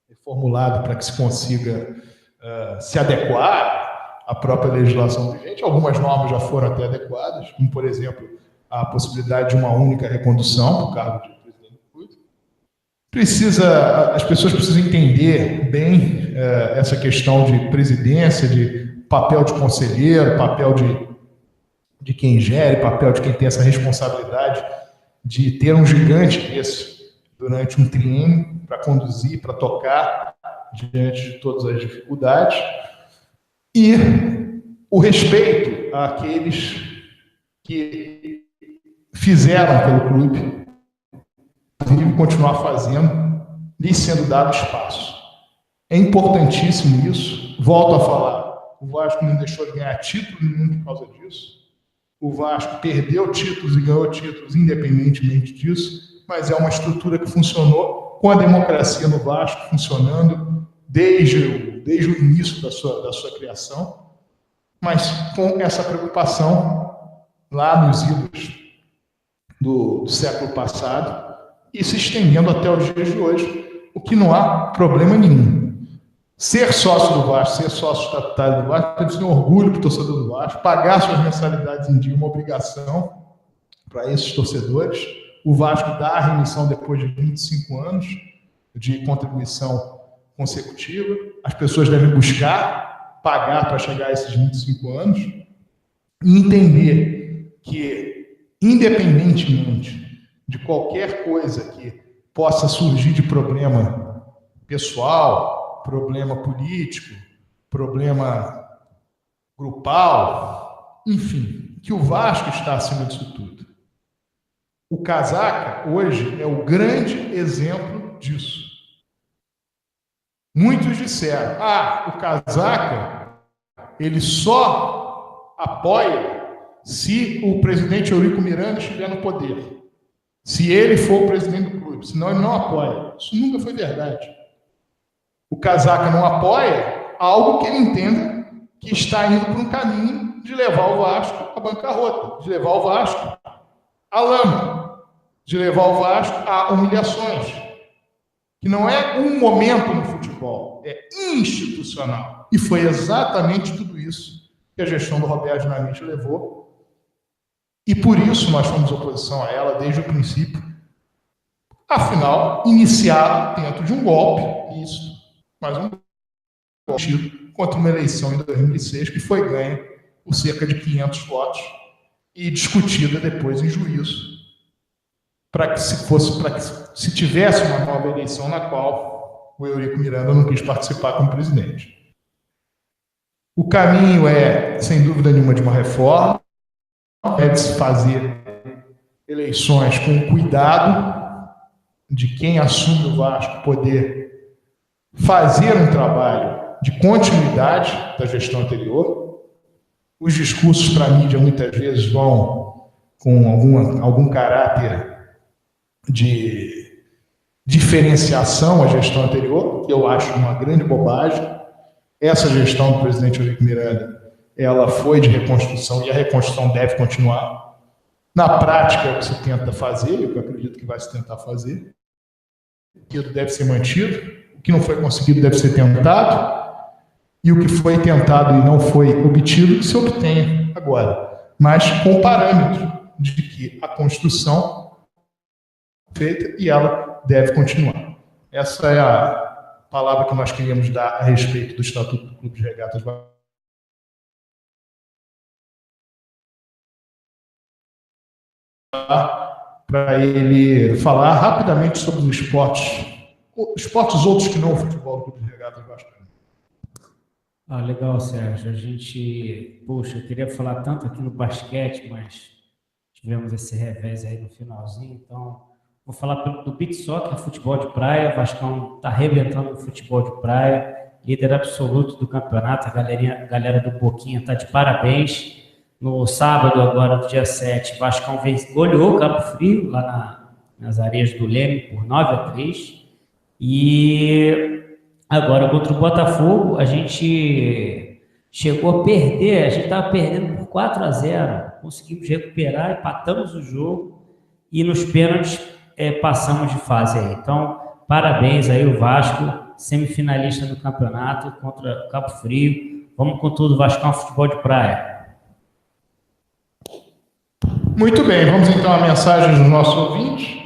reformulado para que se consiga se adequar à própria legislação vigente. Algumas normas já foram até adequadas, como, por exemplo, a possibilidade de uma única recondução para o cargo de presidente do clube. As pessoas precisam entender bem essa questão de presidência, de papel de conselheiro, papel de quem gere, papel de quem tem essa responsabilidade de ter um gigante desse durante um triênio para conduzir, para tocar diante de todas as dificuldades, e o respeito àqueles que fizeram pelo clube, e continuar fazendo, lhe sendo dado espaço. É importantíssimo isso. Volto a falar, o Vasco não deixou de ganhar título nenhum por causa disso. O Vasco perdeu títulos e ganhou títulos independentemente disso, mas é uma estrutura que funcionou com a democracia no Vasco funcionando desde o início da sua criação, mas com essa preocupação lá nos idos do século passado e se estendendo até os dias de hoje, o que não há problema nenhum. Ser sócio do Vasco, ser sócio estatutário do Vasco, deve ser um orgulho para o torcedor do Vasco, pagar suas mensalidades em dia, uma obrigação para esses torcedores. O Vasco dá a remissão depois de 25 anos de contribuição consecutiva. As pessoas devem buscar pagar para chegar a esses 25 anos e entender que, independentemente de qualquer coisa que possa surgir de problema pessoal, problema político, problema grupal, enfim, que o Vasco está acima disso tudo. O Casaca, hoje, é o grande exemplo disso. Muitos disseram, o Casaca, ele só apoia se o presidente Eurico Miranda estiver no poder. Se ele for o presidente do clube, senão ele não apoia. Isso nunca foi verdade. O Casaca não apoia algo que ele entenda que está indo por um caminho de levar o Vasco à bancarrota, de levar o Vasco à lama, de levar o Vasco a humilhações, que não é um momento no futebol, é institucional. E foi exatamente tudo isso que a gestão do Roberto Dinamite levou. E por isso nós fomos oposição a ela desde o princípio. Afinal, iniciado dentro de um golpe, isso. Mas um golpe contra uma eleição em 2006 que foi ganha por cerca de 500 votos e discutida depois em juízo para que se tivesse uma nova eleição na qual o Eurico Miranda não quis participar como presidente. O caminho é, sem dúvida nenhuma, de uma reforma, é de se fazer eleições com cuidado de quem assume o Vasco poder fazer um trabalho de continuidade da gestão anterior. Os discursos para a mídia muitas vezes vão com algum caráter de diferenciação à gestão anterior, que eu acho uma grande bobagem. Essa gestão do presidente Eurico Miranda, ela foi de reconstrução e a reconstrução deve continuar. Na prática é o que se tenta fazer, eu acredito que vai se tentar fazer. Aquilo deve ser mantido. O que não foi conseguido deve ser tentado, e o que foi tentado e não foi obtido se obtenha agora, mas com o parâmetro de que a construção é feita e ela deve continuar. Essa é a palavra que nós queríamos dar a respeito do Estatuto do Clube de Regatas para ele falar rapidamente sobre os esportes outros que não o futebol do Clube de Regatas Vasco. Legal, Sérgio. A gente, eu queria falar tanto aqui no basquete, mas tivemos esse revés aí no finalzinho, então vou falar do beach soccer, futebol de praia. O Vascão está arrebentando no futebol de praia, líder absoluto do campeonato. A galera do Boquinha está de parabéns. No sábado, agora, no dia 7, o Vascão goleou o Cabo Frio, lá nas areias do Leme, por 9-3. E agora, contra o Botafogo, a gente chegou a perder, a gente estava perdendo por 4-0. Conseguimos recuperar, empatamos o jogo e nos pênaltis passamos de fase aí. Então, parabéns aí o Vasco, semifinalista do campeonato contra o Cabo Frio. Vamos com tudo, Vascão, futebol de praia. Muito bem, vamos então à mensagem dos nossos ouvintes.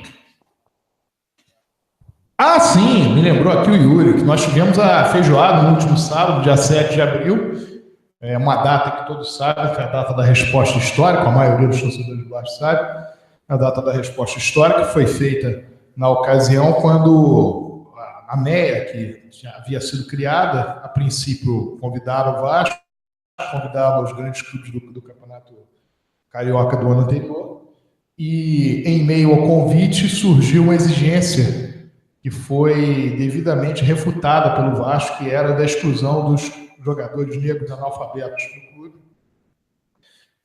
Sim, me lembrou aqui o Yuri, que nós tivemos a feijoada no último sábado, dia 7 de abril, uma data que todos sabem, que é a data da resposta histórica, a maioria dos torcedores do Vasco sabe, a data da resposta histórica foi feita na ocasião, quando a MEA, que já havia sido criada, a princípio convidava o Vasco, convidava os grandes clubes do Campeonato Carioca do ano anterior, e em meio ao convite surgiu uma exigência que foi devidamente refutada pelo Vasco, que era da exclusão dos jogadores negros analfabetos do clube,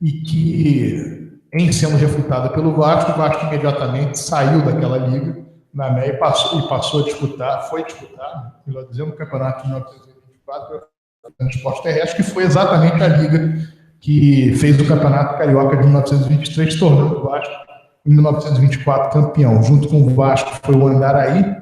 e que, em sendo refutada pelo Vasco, o Vasco imediatamente saiu daquela liga na MEA e passou a disputar, foi disputar, melhor dizendo, o campeonato de 1924 no esporte terrestre, que foi exatamente a liga que fez o Campeonato Carioca de 1923, tornando o Vasco, em 1924, campeão. Junto com o Vasco foi o Andaraí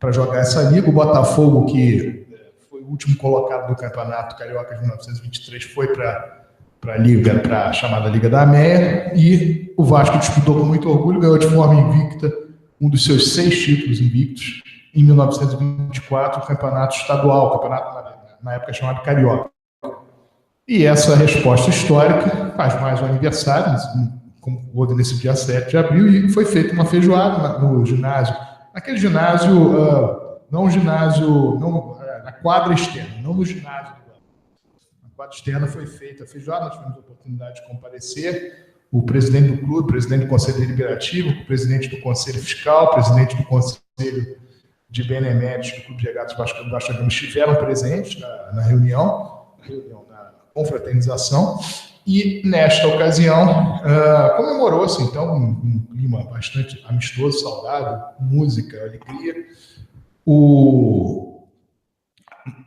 para jogar essa liga, o Botafogo, que foi o último colocado do Campeonato Carioca de 1923, foi para a liga, para a chamada Liga da MEA, e o Vasco disputou com muito orgulho, ganhou de forma invicta um dos seus 6 títulos invictos em 1924, o Campeonato Estadual, o campeonato na época chamado Carioca. E essa resposta histórica faz mais um aniversário, como houve nesse dia 7 de abril, e foi feita uma feijoada no ginásio, naquele ginásio, na quadra externa, não no ginásio. Na quadra externa foi feita a feijoada, nós tivemos a oportunidade de comparecer, o presidente do clube, o presidente do Conselho Deliberativo, o presidente do Conselho Fiscal, o presidente do Conselho de Beneméritos do Clube de Regatas Vasco da Gama estiveram presentes na reunião, na confraternização, e nesta ocasião comemorou-se então um clima bastante amistoso, saudável, música, alegria,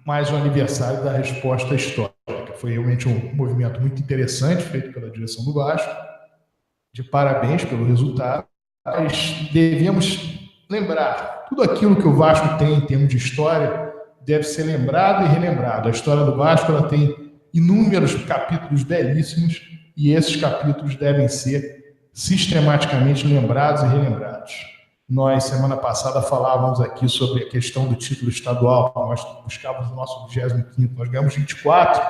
mais um aniversário da resposta histórica. Foi realmente um movimento muito interessante feito pela direção do Vasco, de parabéns pelo resultado. Mas devemos lembrar, tudo aquilo que o Vasco tem em termos de história deve ser lembrado e relembrado. A história do Vasco ela tem inúmeros capítulos belíssimos e esses capítulos devem ser sistematicamente lembrados e relembrados. Nós, semana passada, falávamos aqui sobre a questão do título estadual. Nós buscávamos o nosso 25º, nós ganhamos 24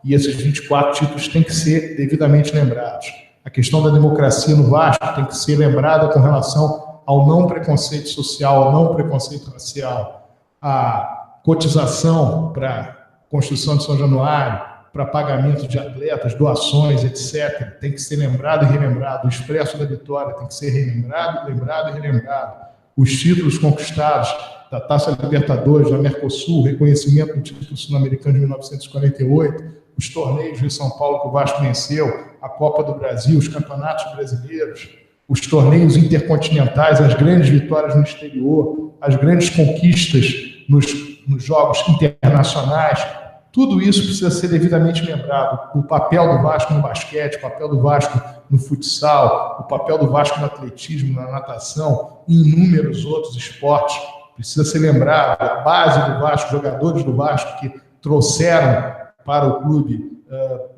e esses 24 títulos têm que ser devidamente lembrados. A questão da democracia no Vasco tem que ser lembrada com relação ao não preconceito social, ao não preconceito racial, a cotização para construção de São Januário, para pagamento de atletas, doações, etc. Tem que ser lembrado e relembrado. O Expresso da Vitória tem que ser relembrado, lembrado e relembrado. Os títulos conquistados da Taça Libertadores, da Mercosul, reconhecimento do título sul-americano de 1948, os torneios de São Paulo que o Vasco venceu, a Copa do Brasil, os campeonatos brasileiros, os torneios intercontinentais, as grandes vitórias no exterior, as grandes conquistas nos jogos internacionais, tudo isso precisa ser devidamente lembrado. O papel do Vasco no basquete, o papel do Vasco no futsal, o papel do Vasco no atletismo, na natação, e inúmeros outros esportes, precisa ser lembrado. A base do Vasco, jogadores do Vasco que trouxeram para o clube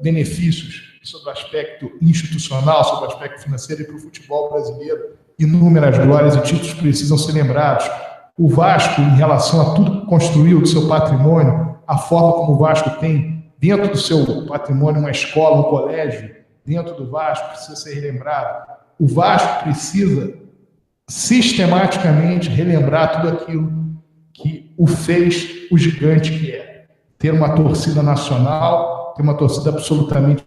benefícios sobre o aspecto institucional, sobre o aspecto financeiro e para o futebol brasileiro. Inúmeras glórias e títulos precisam ser lembrados. O Vasco, em relação a tudo que construiu do seu patrimônio, a forma como o Vasco tem dentro do seu patrimônio uma escola, um colégio, dentro do Vasco, precisa ser relembrado. O Vasco precisa sistematicamente relembrar tudo aquilo que o fez o gigante que é. Ter uma torcida nacional, ter uma torcida absolutamente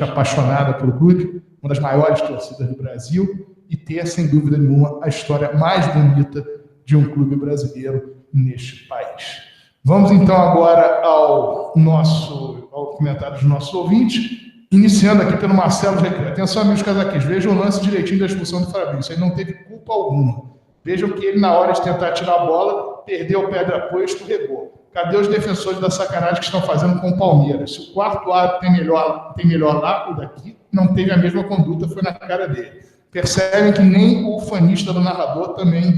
apaixonada pelo clube, uma das maiores torcidas do Brasil, e ter, sem dúvida nenhuma, a história mais bonita de um clube brasileiro neste país. Vamos então agora ao comentário dos nossos ouvintes, iniciando aqui pelo Marcelo Recreio. Atenção, amigos casaquis, vejam o lance direitinho da expulsão do Fabrício, ele não teve culpa alguma. Vejam que ele, na hora de tentar tirar a bola, perdeu o pé de apoio e escorregou. Cadê os defensores da sacanagem que estão fazendo com o Palmeiras? Se o quarto árbitro tem melhor lá, o daqui não teve a mesma conduta, foi na cara dele. Percebem que nem o fanista do narrador também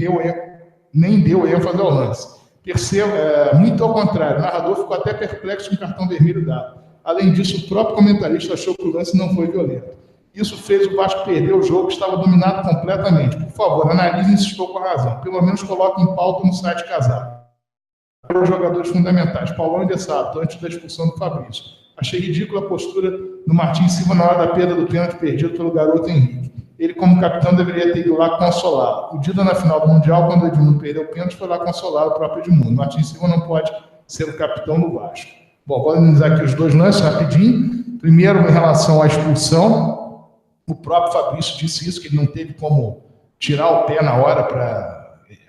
nem deu ênfase ao lance. Perceba, muito ao contrário, o narrador ficou até perplexo com o cartão vermelho dado. Além disso, o próprio comentarista achou que o lance não foi violento. Isso fez o Vasco perder o jogo, que estava dominado completamente. Por favor, analisem se estou com a razão. Pelo menos coloquem em pauta no site Casado. Para os jogadores fundamentais, Paulão e De Sato, antes da expulsão do Fabrício. Achei ridícula a postura do Martins Silva na hora da perda do pênalti perdido pelo garoto Henrique. ele, como capitão, deveria ter ido lá consolar. O Dida, na final do Mundial, quando o Edmundo perdeu o pênalti, foi lá consolar o próprio Edmundo. Martin Silva não pode ser o capitão do Vasco. Bom, vou analisar aqui os dois lances rapidinho. Primeiro, em relação à expulsão, o próprio Fabrício disse isso, que ele não teve como tirar o pé na hora.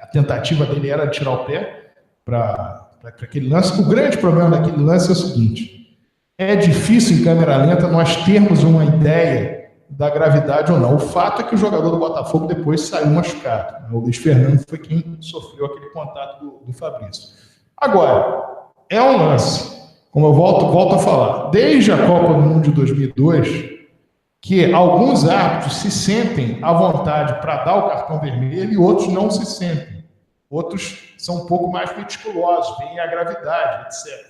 A tentativa dele era tirar o pé para aquele lance. O grande problema daquele lance é o seguinte: é difícil em câmera lenta nós termos uma ideia da gravidade ou não. O fato é que o jogador do Botafogo depois saiu machucado. O Luiz Fernando foi quem sofreu aquele contato do Fabrício. Agora, é um lance, como eu volto a falar, desde a Copa do Mundo de 2002, que alguns árbitros se sentem à vontade para dar o cartão vermelho e outros não se sentem. Outros são um pouco mais meticulosos, veem a gravidade, etc.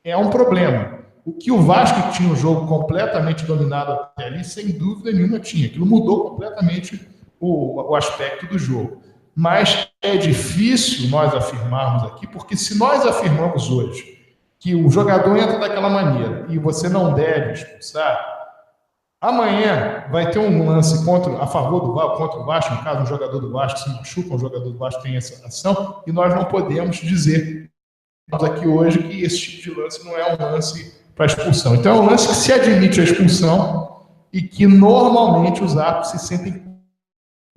É um problema. O que o Vasco, que tinha o jogo completamente dominado até ali, sem dúvida nenhuma tinha. Aquilo mudou completamente o aspecto do jogo. Mas é difícil nós afirmarmos aqui, porque se nós afirmamos hoje que o jogador entra daquela maneira e você não deve expulsar, amanhã vai ter um lance a favor do Vasco, contra o Vasco, no caso um jogador do Vasco se machuca, um jogador do Vasco tem essa ação, e nós não podemos dizer aqui hoje que esse tipo de lance não é um lance para expulsão. Então é um lance que se admite a expulsão e que normalmente os árbitros se sentem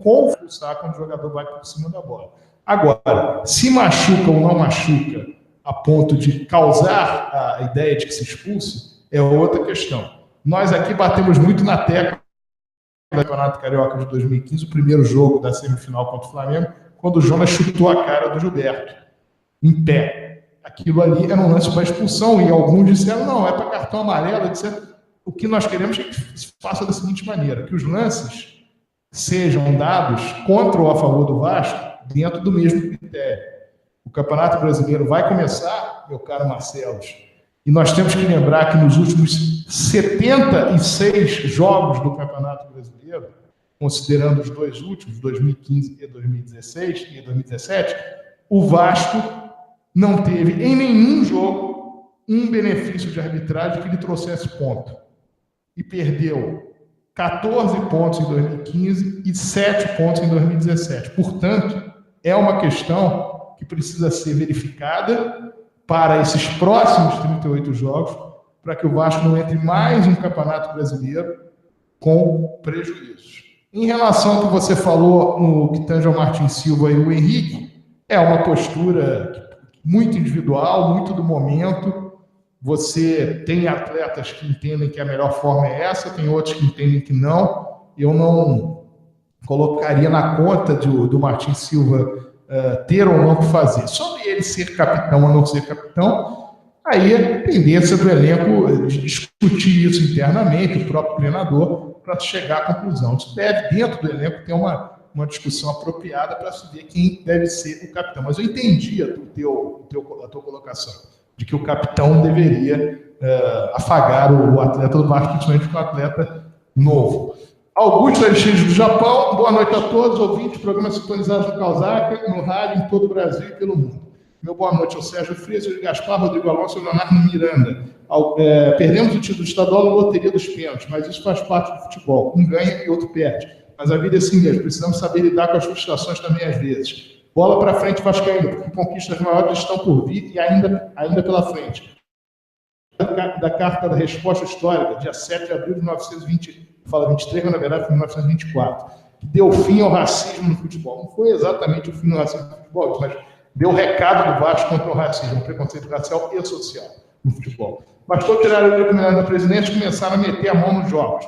com expulsar quando o jogador vai por cima da bola. Agora, se machuca ou não machuca a ponto de causar a ideia de que se expulse, é outra questão. Nós aqui batemos muito na tecla do Campeonato Carioca de 2015, o primeiro jogo da semifinal contra o Flamengo, quando o Jonas chutou a cara do Gilberto, em pé. Aquilo ali era um lance para expulsão, e alguns disseram, não, é para cartão amarelo, etc. O que nós queremos é que se faça da seguinte maneira, que os lances sejam dados contra ou a favor do Vasco dentro do mesmo critério. O Campeonato Brasileiro vai começar, meu caro Marcelo, e nós temos que lembrar que nos últimos 76 jogos do Campeonato Brasileiro, considerando os dois últimos, 2015 e 2016 e 2017, o Vasco não teve em nenhum jogo um benefício de arbitragem que lhe trouxesse ponto. E perdeu 14 pontos em 2015 e 7 pontos em 2017. Portanto, é uma questão que precisa ser verificada para esses próximos 38 jogos, para que o Vasco não entre mais um Campeonato Brasileiro com prejuízos. Em relação ao que você falou no que tange ao Martin Silva e o Henrique, é uma postura muito individual, muito do momento. Você tem atletas que entendem que a melhor forma é essa, tem outros que entendem que não. Eu não colocaria na conta do Martin Silva ter ou não que fazer. Sobre ele ser capitão ou não ser capitão, aí é dependência do elenco de discutir isso internamente, o próprio treinador, para chegar à conclusão. Isso deve, dentro do elenco, ter uma discussão apropriada para se ver quem deve ser o capitão. Mas eu entendi a tua colocação, de que o capitão deveria afagar o atleta do Vasco, principalmente com um atleta novo. Augusto Alexandre do Japão, boa noite a todos, ouvintes, programas sintonizados no Causaka, no rádio, em todo o Brasil e pelo mundo. Meu boa noite ao Sérgio Frias, ao Gaspar, Rodrigo Alonso e Leonardo Miranda. Perdemos o título estadual na loteria dos pênaltis, mas isso faz parte do futebol. Um ganha e outro perde. Mas a vida é assim mesmo, precisamos saber lidar com as frustrações também às vezes. Bola para frente, Vascaíno, porque conquistas maiores estão por vir e ainda pela frente. Da carta da resposta histórica, dia 7 de abril de 1923, mas na verdade foi 1924, que deu fim ao racismo no futebol. Não foi exatamente o fim do racismo no futebol, mas deu o recado do Vasco contra o racismo, o preconceito racial e social no futebol. Bastou tirar o recomendado da presidente e começaram a meter a mão nos jogos.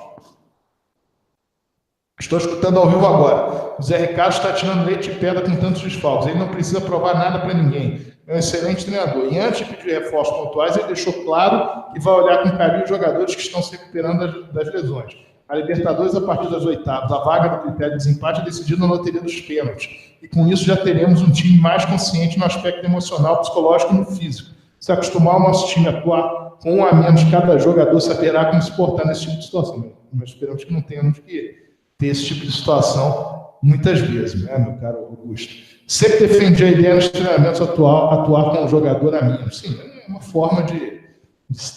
Estou escutando ao vivo agora. O Zé Ricardo está tirando leite e pedra com tantos desfalques. Ele não precisa provar nada para ninguém. É um excelente treinador. E antes de pedir reforços pontuais, ele deixou claro que vai olhar com carinho os jogadores que estão se recuperando das lesões. A Libertadores, a partir das oitavas, a vaga do critério de desempate é decidida na loteria dos pênaltis. E com isso já teremos um time mais consciente no aspecto emocional, psicológico e no físico. Se acostumar o nosso time a atuar com um a menos, cada jogador saberá como se portar nesse tipo de situação. Nós esperamos que não tenhamos que ter esse tipo de situação muitas vezes, né, meu caro Augusto? Sempre defendi a ideia nos treinamentos atuar com um jogador a menos. Sim, é uma forma de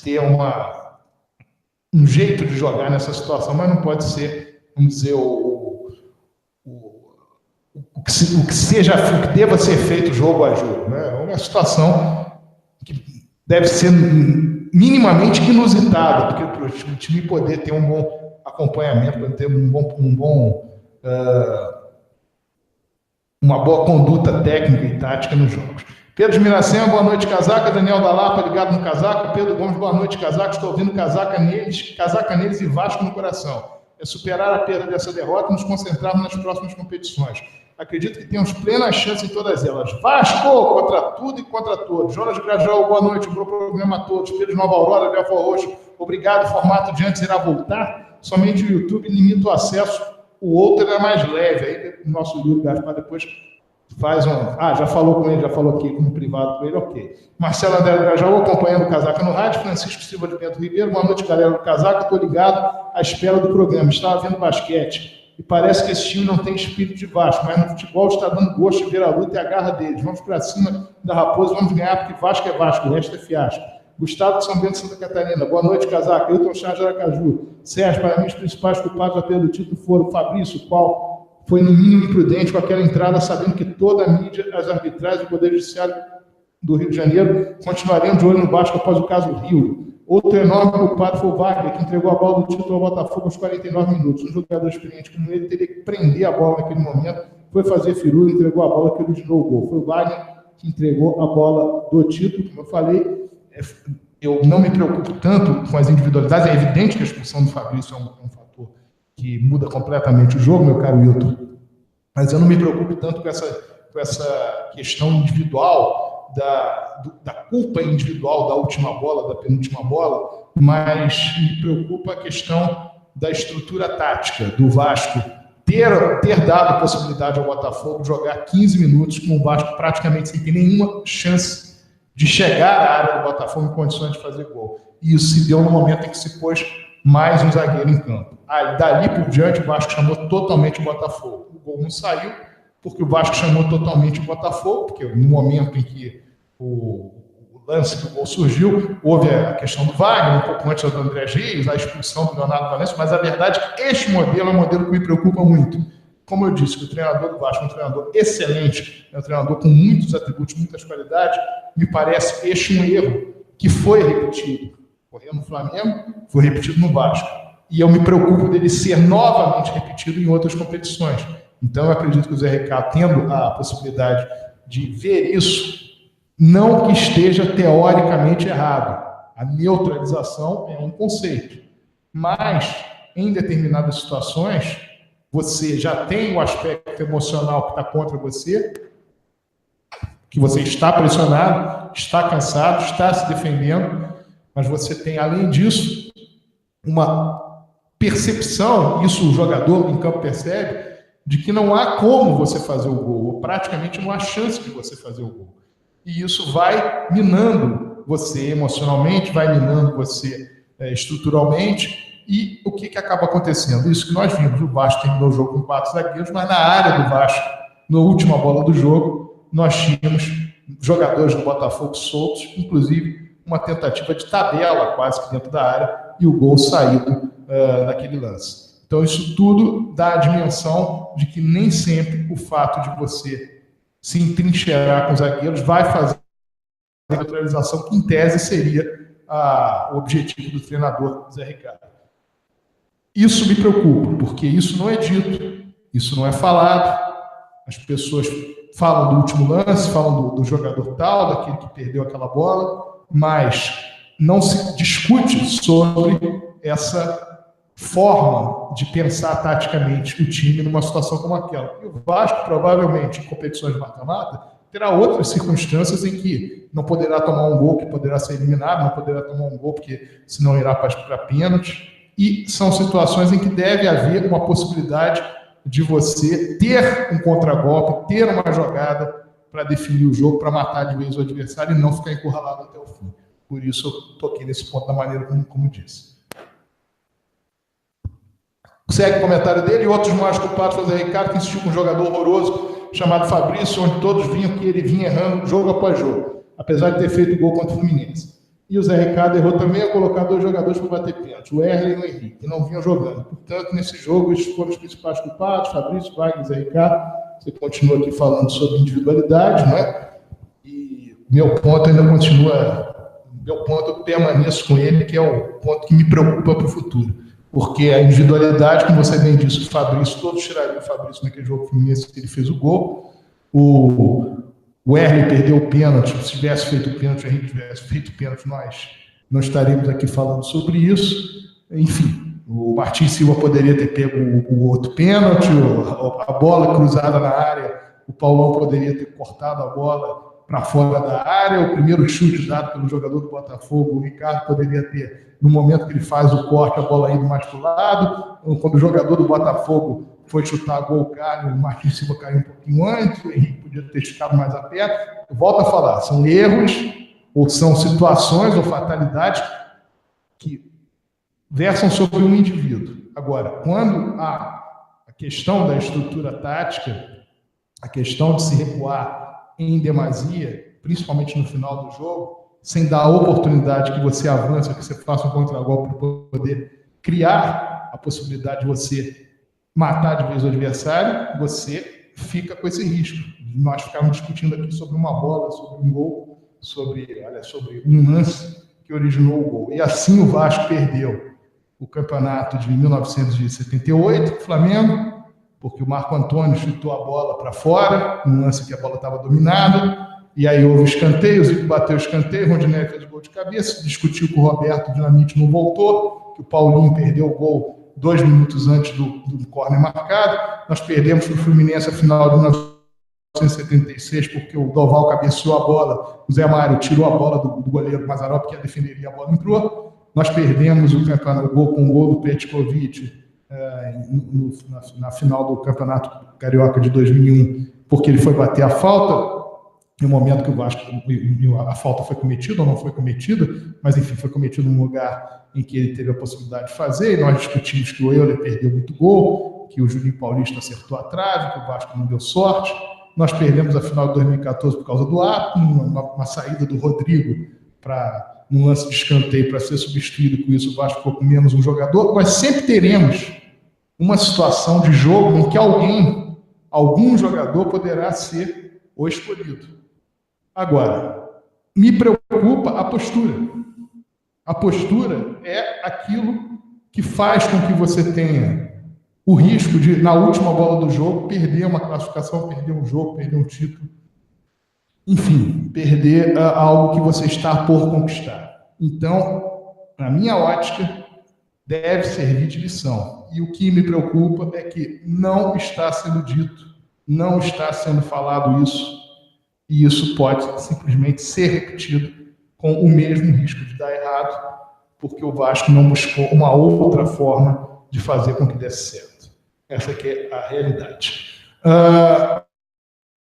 ter um jeito de jogar nessa situação, mas não pode ser, vamos dizer, o o que deva ser feito jogo a jogo, né? É uma situação que deve ser minimamente inusitada, porque para o time poder ter um bom acompanhamento, poder ter uma boa conduta técnica e tática nos jogos. Pedro de Miracema, boa noite, Casaca. Daniel da Lapa, ligado no Casaca. Pedro Gomes, boa noite, Casaca. Estou ouvindo Casaca neles e Vasco no coração. É superar a perda dessa derrota e nos concentrarmos nas próximas competições. Acredito que temos plena chance em todas elas. Vasco, contra tudo e contra todos. Jonas Grajaú, boa noite. Bom programa a todos. Pedro de Nova Aurora, Belfort Roxo, obrigado. O formato de antes irá voltar. Somente o YouTube limita o acesso. O outro é mais leve. Aí o nosso Yuri Gaspar depois faz já falou com ele, já falou aqui no privado com ele, ok. Marcelo André Grajaú, acompanhando o Casaca no rádio. Francisco Silva de Bento Ribeiro, boa noite, galera do Casaca. Estou ligado à espera do programa. Estava vendo basquete. E parece que esse time não tem espírito de Vasco, mas no futebol está dando gosto de ver a luta e a garra deles. Vamos para cima da Raposa, vamos ganhar, porque Vasco é Vasco, o resto é fiasco. Gustavo de São Bento, Santa Catarina. Boa noite, Casaca. Hilton Charles de Aracaju. Sérgio, para mim, os principais culpados da perda do título foram Fabrício, qual foi no mínimo imprudente com aquela entrada, sabendo que toda a mídia, as arbitrais e o Poder Judiciário do Rio de Janeiro continuariam de olho no Vasco após o caso Rio. Outro enorme culpado foi o Wagner, que entregou a bola do título ao Botafogo aos 49 minutos. Um jogador experiente como ele teria que prender a bola naquele momento, foi fazer firula e entregou a bola que originou o gol. Foi o Wagner que entregou a bola do título, como eu falei. Eu não me preocupo tanto com as individualidades. É evidente que a expulsão do Fabrício é um fator que muda completamente o jogo, meu caro Hilton. Mas eu não me preocupo tanto com essa questão individual, da culpa individual da última bola, da penúltima bola, mas me preocupa a questão da estrutura tática do Vasco ter dado a possibilidade ao Botafogo de jogar 15 minutos com o Vasco praticamente sem ter nenhuma chance de chegar à área do Botafogo em condições de fazer gol. E isso se deu no momento em que se pôs mais um zagueiro em campo. Dali por diante, o Vasco chamou totalmente o Botafogo. O gol não saiu, porque o Vasco chamou totalmente o Botafogo, porque no momento em que o lance do gol surgiu, houve a questão do Wagner, um pouco antes do André Reis, a expulsão do Leonardo Valência, mas a verdade é que este modelo é um modelo que me preocupa muito. Como eu disse, o treinador do Vasco é um treinador excelente, é um treinador com muitos atributos, muitas qualidades, me parece este um erro que foi repetido. Ocorreu no Flamengo, foi repetido no Vasco. E eu me preocupo dele ser novamente repetido em outras competições. Então, eu acredito que o Zé Ricardo, tendo a possibilidade de ver isso, não que esteja teoricamente errado. A neutralização é um conceito. Mas, em determinadas situações, você já tem o aspecto emocional que está contra você, que você está pressionado, está cansado, está se defendendo, mas você tem, além disso, uma percepção, isso o jogador em campo percebe, de que não há como você fazer o gol, ou praticamente não há chance de você fazer o gol. E isso vai minando você emocionalmente, vai minando você estruturalmente, e o que acaba acontecendo? Isso que nós vimos, o Vasco terminou o jogo com 4 zagueiros, mas na área do Vasco, na última bola do jogo, nós tínhamos jogadores do Botafogo soltos, inclusive uma tentativa de tabela quase que dentro da área, e o gol saído naquele lance. Então isso tudo dá a dimensão de que nem sempre o fato de você se entrincheirar com os zagueiros vai fazer a neutralização, que em tese seria o objetivo do treinador Zé Ricardo. Isso me preocupa, porque isso não é dito, isso não é falado. As pessoas falam do último lance, falam do jogador tal, daquele que perdeu aquela bola, mas não se discute sobre essa forma de pensar taticamente o time numa situação como aquela. E o Vasco, provavelmente, em competições de mata-mata, terá outras circunstâncias em que não poderá tomar um gol que poderá ser eliminado, não poderá tomar um gol porque senão irá para pênalti. E são situações em que deve haver uma possibilidade de você ter um contragolpe, ter uma jogada para definir o jogo, para matar de vez o adversário e não ficar encurralado até o fim. Por isso eu toquei nesse ponto da maneira como disse. Segue o comentário dele. Outros mais culpados foi o Zé Ricardo, que insistiu com um jogador horroroso chamado Fabrício, onde todos viam que ele vinha errando jogo após jogo, apesar de ter feito gol contra o Fluminense. E o Zé Ricardo errou também a colocar 2 jogadores para bater pênalti, o Erle e o Henrique, que não vinham jogando. Portanto, nesse jogo, esses foram os principais culpados, Fabrício, Wagner e Zé Ricardo. Você continua aqui falando sobre individualidade, né? E meu ponto ainda continua, meu ponto eu permaneço com ele, que é o ponto que me preocupa para o futuro. Porque a individualidade, como você bem disse, o Fabrício, todos tirariam o Fabrício naquele jogo Fluminense que ele fez o gol. O Erle perdeu o pênalti. Se tivesse feito o pênalti, a gente tivesse feito o pênalti, nós não estaríamos aqui falando sobre isso. Enfim, o Martins Silva poderia ter pego o outro pênalti, a bola cruzada na área, o Paulão poderia ter cortado a bola para fora da área, o primeiro chute dado pelo jogador do Botafogo, o Ricardo poderia ter, no momento que ele faz o corte, a bola indo mais para o lado. Quando o jogador do Botafogo foi chutar gol, o Martins Silva caiu um pouquinho antes, o Henrique podia ter ficado mais a pé. Eu volto a falar, são erros, ou são situações ou fatalidades que versam sobre um indivíduo. Agora, quando a questão da estrutura tática, a questão de se recuar em demasia, principalmente no final do jogo, sem dar a oportunidade que você avance, que você faça um contragolpe para poder criar a possibilidade de você matar de vez o adversário, você fica com esse risco. Nós ficamos discutindo aqui sobre uma bola, sobre um gol, sobre um lance que originou o gol. E assim o Vasco perdeu o campeonato de 1978, o Flamengo, porque o Marco Antônio chutou a bola para fora, um lance que a bola estava dominada, e aí houve escanteio, o Zico bateu o escanteio, o Rondinelli fez o gol de cabeça, discutiu com o Roberto, o Dinamite não voltou, que o Paulinho perdeu o gol 2 minutos antes do córner marcado. Nós perdemos para o Fluminense a final de 1976, porque o Doval cabeceou a bola, o Zé Mário tirou a bola do goleiro Mazarop, que ia defender e a bola entrou. Nós perdemos o gol com o gol do Petkovic na final do Campeonato Carioca de 2001, porque ele foi bater a falta, no momento que o Vasco, a falta foi cometida ou não foi cometida, mas enfim, foi cometida num lugar em que ele teve a possibilidade de fazer, e nós discutimos que o Euler perdeu muito gol, que o Juninho Paulista acertou a trave, que o Vasco não deu sorte. Nós perdemos a final de 2014 por causa do ato, uma saída do Rodrigo num lance de escanteio para ser substituído, com isso o Vasco ficou com menos um jogador, mas sempre teremos uma situação de jogo em que algum jogador poderá ser o escolhido. Agora, me preocupa a postura. A postura é aquilo que faz com que você tenha o risco de, na última bola do jogo, perder uma classificação, perder um jogo, perder um título. Enfim, perder algo que você está por conquistar. Então, na minha ótica, deve servir de lição. E o que me preocupa é que não está sendo dito, não está sendo falado isso, e isso pode simplesmente ser repetido com o mesmo risco de dar errado, porque o Vasco não buscou uma outra forma de fazer com que desse certo. Essa aqui é a realidade.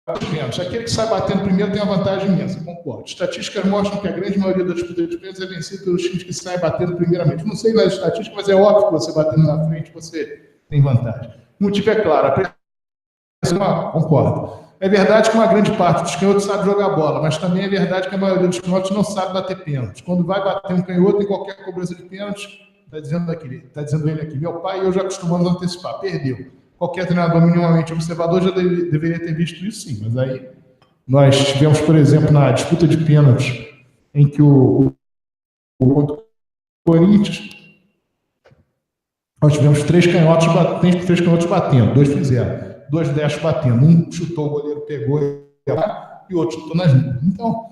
Aquele que sai batendo primeiro tem uma vantagem imensa, concordo. Estatísticas mostram que a grande maioria das disputas de pênaltis é vencida pelos times que saem batendo primeiramente. Não sei nas estatísticas, mas é óbvio que você batendo na frente, você tem vantagem. O motivo é claro, concordo. É verdade que uma grande parte dos canhotos sabe jogar bola, mas também é verdade que a maioria dos canhotos não sabe bater pênalti. Quando vai bater um canhoto em qualquer cobrança de pênalti, está dizendo ele aqui, meu pai e eu já costumamos antecipar, perdeu. Qualquer treinador minimamente observador já deveria ter visto isso, sim. Mas aí nós tivemos, por exemplo, na disputa de pênaltis, em que o Corinthians, nós tivemos 3 canhotos batendo, 2 fizeram, 2 destros batendo. Um chutou, o goleiro pegou e o outro chutou nas nuvens. Então,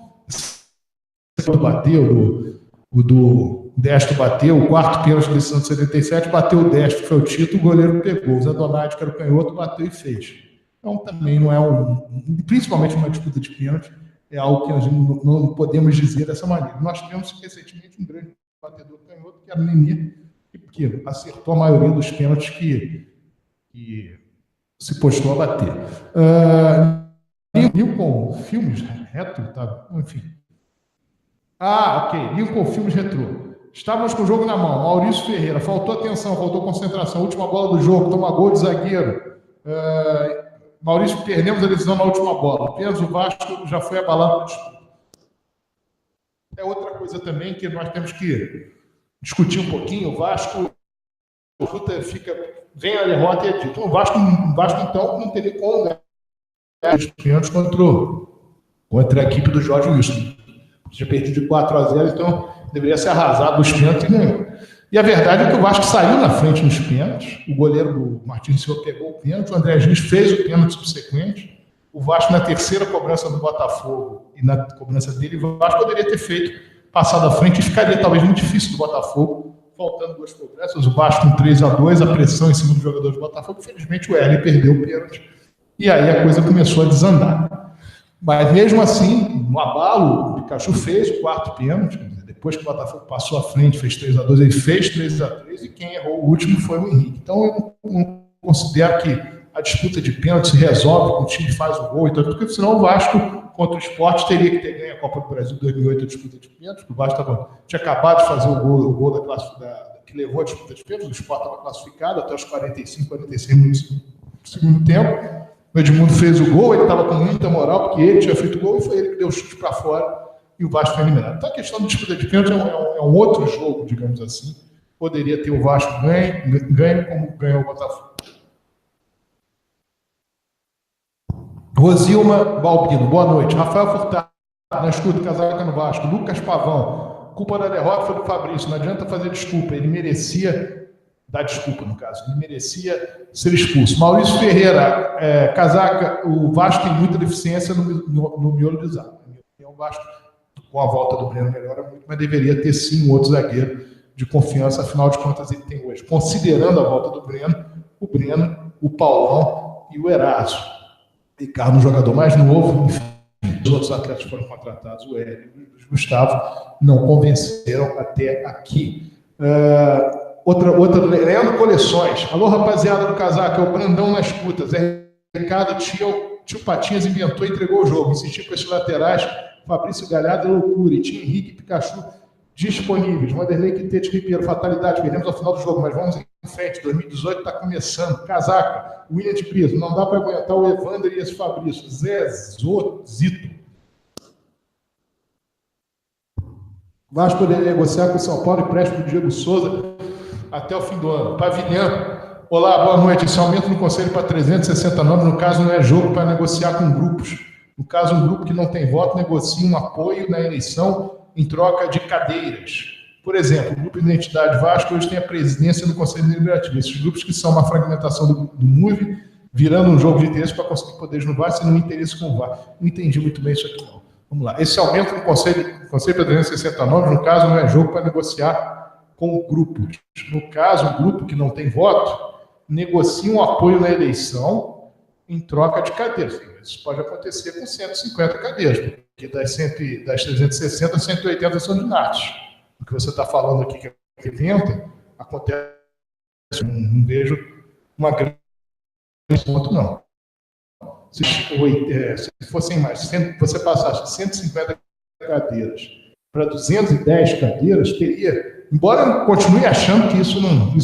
o do destro bateu, o quarto pênalti de Santos 77, bateu o destro, foi o título, o goleiro pegou. O Zé Donati, que era o canhoto, bateu e fez. Então também não é principalmente uma disputa de pênalti, é algo que a gente não podemos dizer dessa maneira. Nós tivemos recentemente um grande batedor canhoto, que era o Nenê, que acertou a maioria dos pênaltis que se postou a bater. Lincoln Filmes Retro, tá? Enfim. Ok, Lincoln Filmes Retrô. Estávamos com o jogo na mão, Maurício Ferreira, faltou atenção, faltou concentração, última bola do jogo, toma gol de zagueiro. Maurício, perdemos a decisão na última bola, apenas o Vasco já foi abalado. É outra coisa também que nós temos que discutir um pouquinho. O Vasco vem a derrota e é dito. O Vasco então não teria como, né? os pênaltis contra a equipe do Jorge Wilson. Tinha perdido de 4-0, então deveria ser arrasado os pênaltis e ganhou. E a verdade é que o Vasco saiu na frente nos pênaltis, o goleiro do Martins Silva pegou o pênalti, o André Gins fez o pênalti subsequente, o Vasco na terceira cobrança do Botafogo e na cobrança dele, o Vasco poderia ter feito, passado à frente, e ficaria talvez muito difícil do Botafogo, faltando 2 cobranças, o Vasco com 3-2, a pressão em cima do jogador do Botafogo, infelizmente o Erle perdeu o pênalti, e aí a coisa começou a desandar. Mas mesmo assim, no abalo, o Pikachu fez o 4º pênalti, depois que o Botafogo passou à frente, fez 3-2, ele fez 3-3, e quem errou o último foi o Henrique. Então eu não considero que a disputa de pênalti se resolve quando o time faz o gol, porque senão o Vasco contra o Sport teria que ter ganho a Copa do Brasil 2008, a disputa de pênalti, porque o Vasco tinha acabado de fazer o gol que levou a disputa de pênalti, o Sport estava classificado até os 45, 46 minutos do segundo tempo. O Edmundo fez o gol, ele estava com muita moral, porque ele tinha feito o gol e foi ele que deu o chute para fora e o Vasco foi eliminado. Então a questão da disputa de pênalti é um outro jogo, digamos assim. Poderia ter o Vasco ganho como ganhou o Botafogo. Rosilma Balbino, boa noite. Rafael Furtado, na escuta, casaca no Vasco. Lucas Pavão, culpa da derrota foi do Fabrício, não adianta fazer desculpa, ele merecia dar desculpa, no caso, ele merecia ser expulso. Maurício Ferreira, casaca, o Vasco tem muita deficiência no miolo de zaga. O Vasco, com a volta do Breno, melhora muito, mas deveria ter sim um outro zagueiro de confiança, afinal de contas ele tem hoje. Considerando a volta do Breno, o Paulão e o Eraso. Ricardo, um jogador mais novo, enfim, os outros atletas foram contratados, o Hélio e o Gustavo, não convenceram até aqui. Outra, Leandro Coleções. Alô, rapaziada do casaco, é o Brandão na escuta. Zé Ricardo, tio Patinhas inventou e entregou o jogo. Insistir com esses laterais, Fabrício Galhardo é loucura. E tinha Henrique e Pikachu disponíveis. Vanderlei Quintete Ribeiro, fatalidade. Perdemos ao final do jogo, mas vamos em frente. 2018 está começando. Casaca, William de Piso. Não dá para aguentar o Evander e esse Fabrício. Zé Zito. Vasco poderia negociar com o São Paulo e empréstimo do Diego Souza até o fim do ano. Pavilhão. Olá, boa noite. Esse aumento no conselho para 360 nomes, no caso, não é jogo para negociar com grupos. No caso, um grupo que não tem voto negocia um apoio na eleição em troca de cadeiras. Por exemplo, o Grupo Identidade Vasco hoje tem a presidência do Conselho Deliberativo. Esses grupos que são uma fragmentação do MUV, virando um jogo de interesse para conseguir poderes no Vasco, sendo um interesse com o Vasco. Não entendi muito bem isso aqui, não. Vamos lá. Esse aumento no conselho para 360 nomes, no caso, não é jogo para negociar com grupos. No caso, um grupo que não tem voto negocia um apoio na eleição em troca de cadeiras. Isso pode acontecer com 150 cadeiras, porque das 360, 180 são de natos. O que você está falando aqui, que é 80, acontece, não vejo uma grande ponto, não. Se fossem mais, você passasse 150 cadeiras para 210 cadeiras, teria, embora continue achando que isso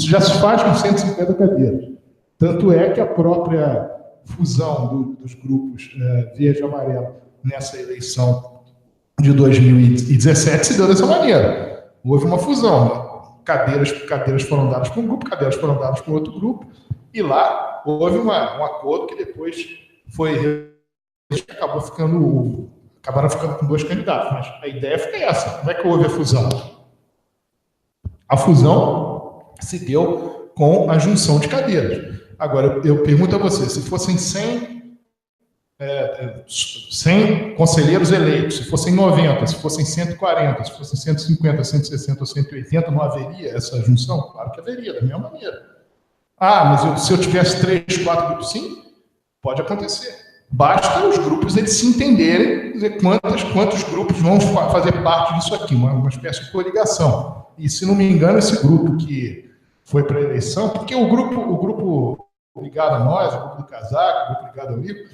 já se faz com 150 cadeiras. Tanto é que a própria fusão dos grupos verde e amarelo nessa eleição de 2017 se deu dessa maneira. Houve uma fusão, né? Cadeiras foram dadas para um grupo, cadeiras foram dadas para outro grupo, e lá houve um acordo que depois acabaram ficando com 2 candidatos, mas a ideia foi essa. Como é que houve a fusão? A fusão se deu com a junção de cadeiras. Agora, eu pergunto a você, se fossem 100 conselheiros eleitos, se fossem 90, se fossem 140, se fossem 150, 160 ou 180, não haveria essa junção? Claro que haveria, da mesma maneira. Mas se eu tivesse 3, 4 grupos, sim, pode acontecer. Basta os grupos eles se entenderem, dizer quantos grupos vão fazer parte disso aqui, uma espécie de coligação. E, se não me engano, esse grupo que foi para a eleição, porque o grupo ligado a nós, o grupo do Casaco, o grupo ligado ao Rico,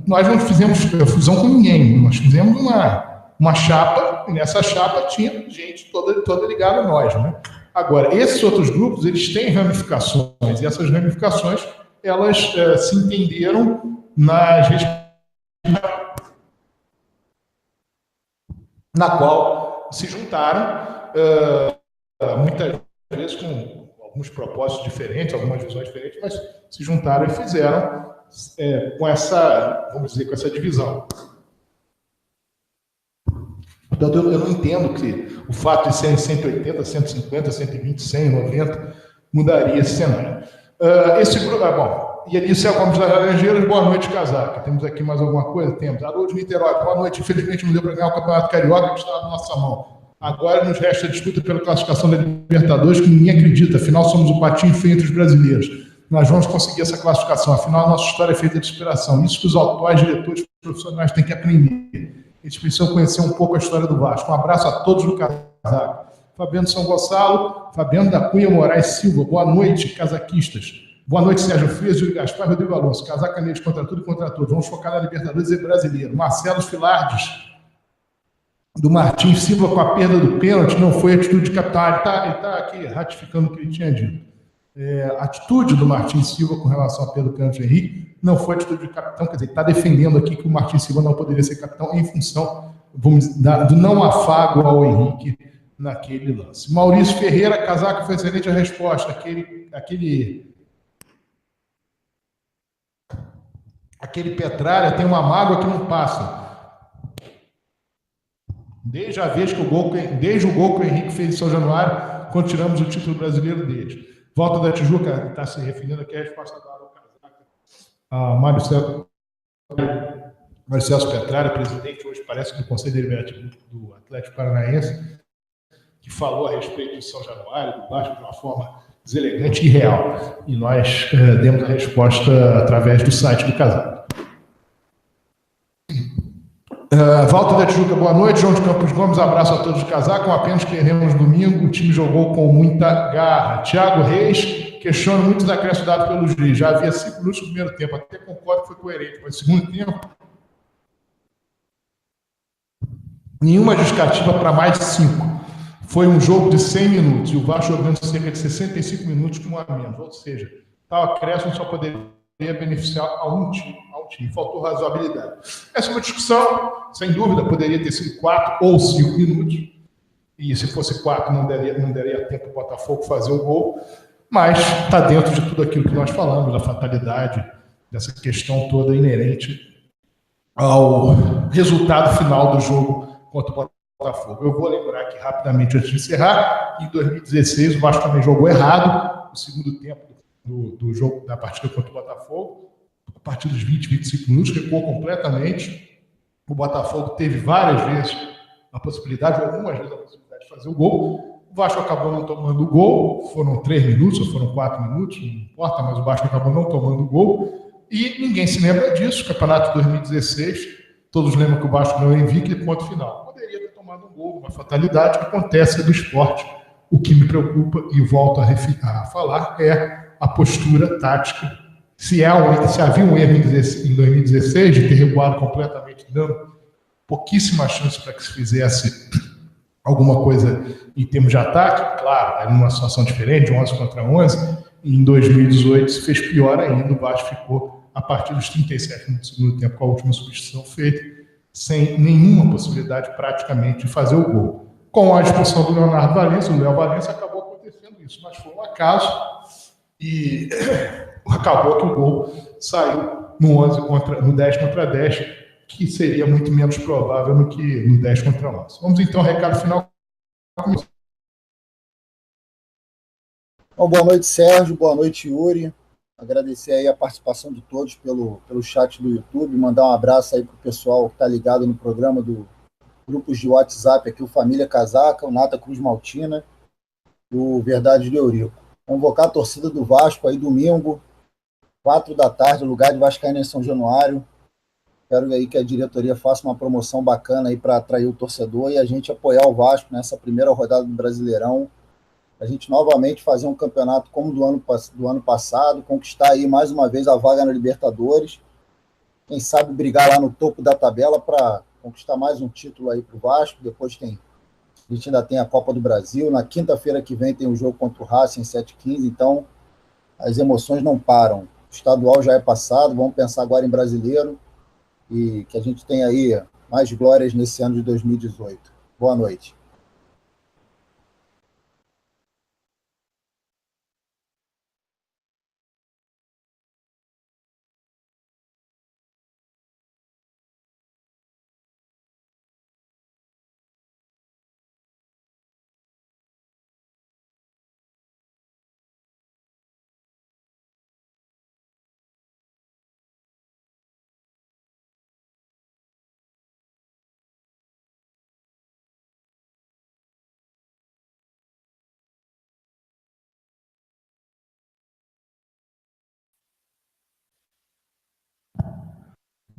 nós não fizemos fusão com ninguém, nós fizemos uma chapa, e nessa chapa tinha gente toda ligada a nós, né? Agora, esses outros grupos, eles têm ramificações, e essas ramificações, elas se entenderam na qual se juntaram, muitas vezes com alguns propósitos diferentes, algumas visões diferentes, mas se juntaram e fizeram com essa, vamos dizer, com essa divisão. Portanto, eu não entendo que o fato de serem 180, 150, 120, 100, 90 mudaria esse cenário. Esse grupo, bom, e Elícia Gomes das Laranjeiras, boa noite, Casaca. Temos aqui mais alguma coisa? Temos. Alô de Niterói, boa noite. Infelizmente não deu para ganhar o Campeonato Carioca, que está na nossa mão. Agora nos resta a disputa pela classificação da Libertadores, que ninguém acredita. Afinal, somos o patinho feio entre os brasileiros. Nós vamos conseguir essa classificação. Afinal, a nossa história é feita de inspiração. Isso que os atuais diretores profissionais têm que aprender. Eles precisam conhecer um pouco a história do Vasco. Um abraço a todos do Casaca. Fabiano São Gonçalo, Fabiano da Cunha Moraes Silva, boa noite, casaquistas. Boa noite, Sérgio Frias, Júlio Gaspar, Rodrigo Alonso. Casaca neles contra tudo e contra todos. Vamos focar na Libertadores e brasileiro. Marcelo Filardes, do Martins Silva, com a perda do pênalti, não foi atitude de capitão. Ele está aqui ratificando o que ele tinha dito. A atitude do Martins Silva com relação à perda do pênalti do Henrique não foi atitude de capitão, quer dizer, está defendendo aqui que o Martins Silva não poderia ser capitão em função, vamos dizer, do não afago ao Henrique naquele lance. Maurício Ferreira, Casaca, foi excelente a resposta. Aquele Petralha tem uma mágoa que não passa. Desde o gol que o Henrique fez em São Januário, quando tiramos o título brasileiro deles. Volta da Tijuca, está se referindo aqui à resposta dada ao Casaca. Mário Celso Petralha, presidente hoje, parece, do Conselho Deliberativo do Atlético Paranaense, que falou a respeito de São Januário, do Vasco, de uma forma deselegante e real. E nós demos a resposta através do site do Casaca. Walter da Tijuca, boa noite. João de Campos Gomes, abraço a todos do Casaca. Apenas queremos domingo, o time jogou com muita garra. Thiago Reis questiona muitos acréscimos dados pelo juiz. Já havia 5 minutos no primeiro tempo, até concordo que foi coerente, mas no segundo tempo, nenhuma justificativa para mais de 5. Foi um jogo de 100 minutos, e o Vasco jogando cerca de 65 minutos com um a menos. Ou seja, tal acréscimo só poderia beneficiar a um time. Faltou razoabilidade. Essa é uma discussão, sem dúvida, poderia ter sido 4 ou 5 minutos, e se fosse 4 não daria tempo para o Botafogo fazer o gol, mas está dentro de tudo aquilo que nós falamos, da fatalidade, dessa questão toda inerente ao resultado final do jogo contra o Botafogo. Eu vou lembrar aqui rapidamente, antes de encerrar, em 2016 o Vasco também jogou errado, no segundo tempo do jogo, da partida contra o Botafogo, a partir dos 20, 25 minutos, recuou completamente. O Botafogo teve várias vezes a possibilidade, algumas vezes a possibilidade de fazer o gol. O Vasco acabou não tomando o gol, foram 3 minutos ou foram 4 minutos, não importa, mas o Vasco acabou não tomando o gol. E ninguém se lembra disso. Campeonato 2016, todos lembram que o Vasco não é invicto e ponto final. Poderia ter tomado um gol, uma fatalidade que acontece do esporte. O que me preocupa, e volto a falar, é a postura tática. Se havia um erro em 2016 de ter recuado completamente, dando pouquíssimas chances para que se fizesse alguma coisa em termos de ataque, claro, era uma situação diferente, 11 contra 11, e em 2018 se fez pior ainda, o Vasco ficou, a partir dos 37 no segundo tempo, com a última substituição feita, sem nenhuma possibilidade praticamente de fazer o gol. Com a expulsão do Leonardo Valência, o Léo Valência, acabou acontecendo isso, mas foi um acaso, e acabou que o gol saiu no 10 contra 10, que seria muito menos provável do que no 10 contra 11. Vamos então ao recado final. Bom, boa noite, Sérgio. Boa noite, Yuri. Agradecer aí a participação de todos pelo chat do YouTube. Mandar um abraço aí para o pessoal que está ligado no programa do grupos de WhatsApp aqui, o Família Casaca, o Nata Cruz Maltina, o Verdade de Eurico. Convocar a torcida do Vasco aí domingo, 4 da tarde, lugar de Vascaíno em São Januário. Quero aí que a diretoria faça uma promoção bacana aí para atrair o torcedor e a gente apoiar o Vasco nessa primeira rodada do Brasileirão. A gente novamente fazer um campeonato como do ano passado, conquistar aí mais uma vez a vaga na Libertadores. Quem sabe brigar lá no topo da tabela para conquistar mais um título aí para o Vasco. Depois a gente ainda tem a Copa do Brasil. Na quinta-feira que vem tem o jogo contra o Racing, 7h15. Então, as emoções não param. O estadual já é passado, vamos pensar agora em brasileiro e que a gente tenha aí mais glórias nesse ano de 2018. Boa noite.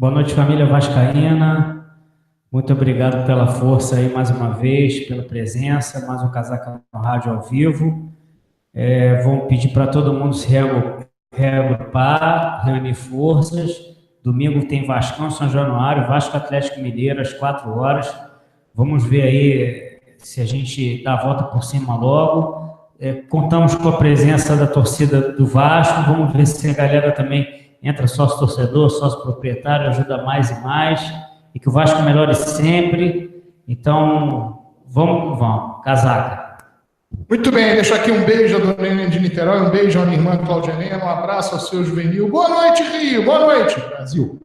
Boa noite, família vascaína. Muito obrigado pela força aí mais uma vez, pela presença, mais um Casaca no Rádio ao vivo. Vamos pedir para todo mundo se reagrupar, reunir forças. Domingo tem Vascão, São Januário, Vasco Atlético Mineiro, às 4 horas. Vamos ver aí se a gente dá a volta por cima logo. Contamos com a presença da torcida do Vasco. Vamos ver se a galera também entra sócio-torcedor, sócio-proprietário, ajuda mais e mais. E que o Vasco melhore sempre. Então, vamos. Casaca. Muito bem, deixo aqui um beijo à dona Helena de Niterói, um beijo à minha irmã Cláudia Helena, um abraço ao seu Juvenil. Boa noite, Rio. Boa noite, Brasil.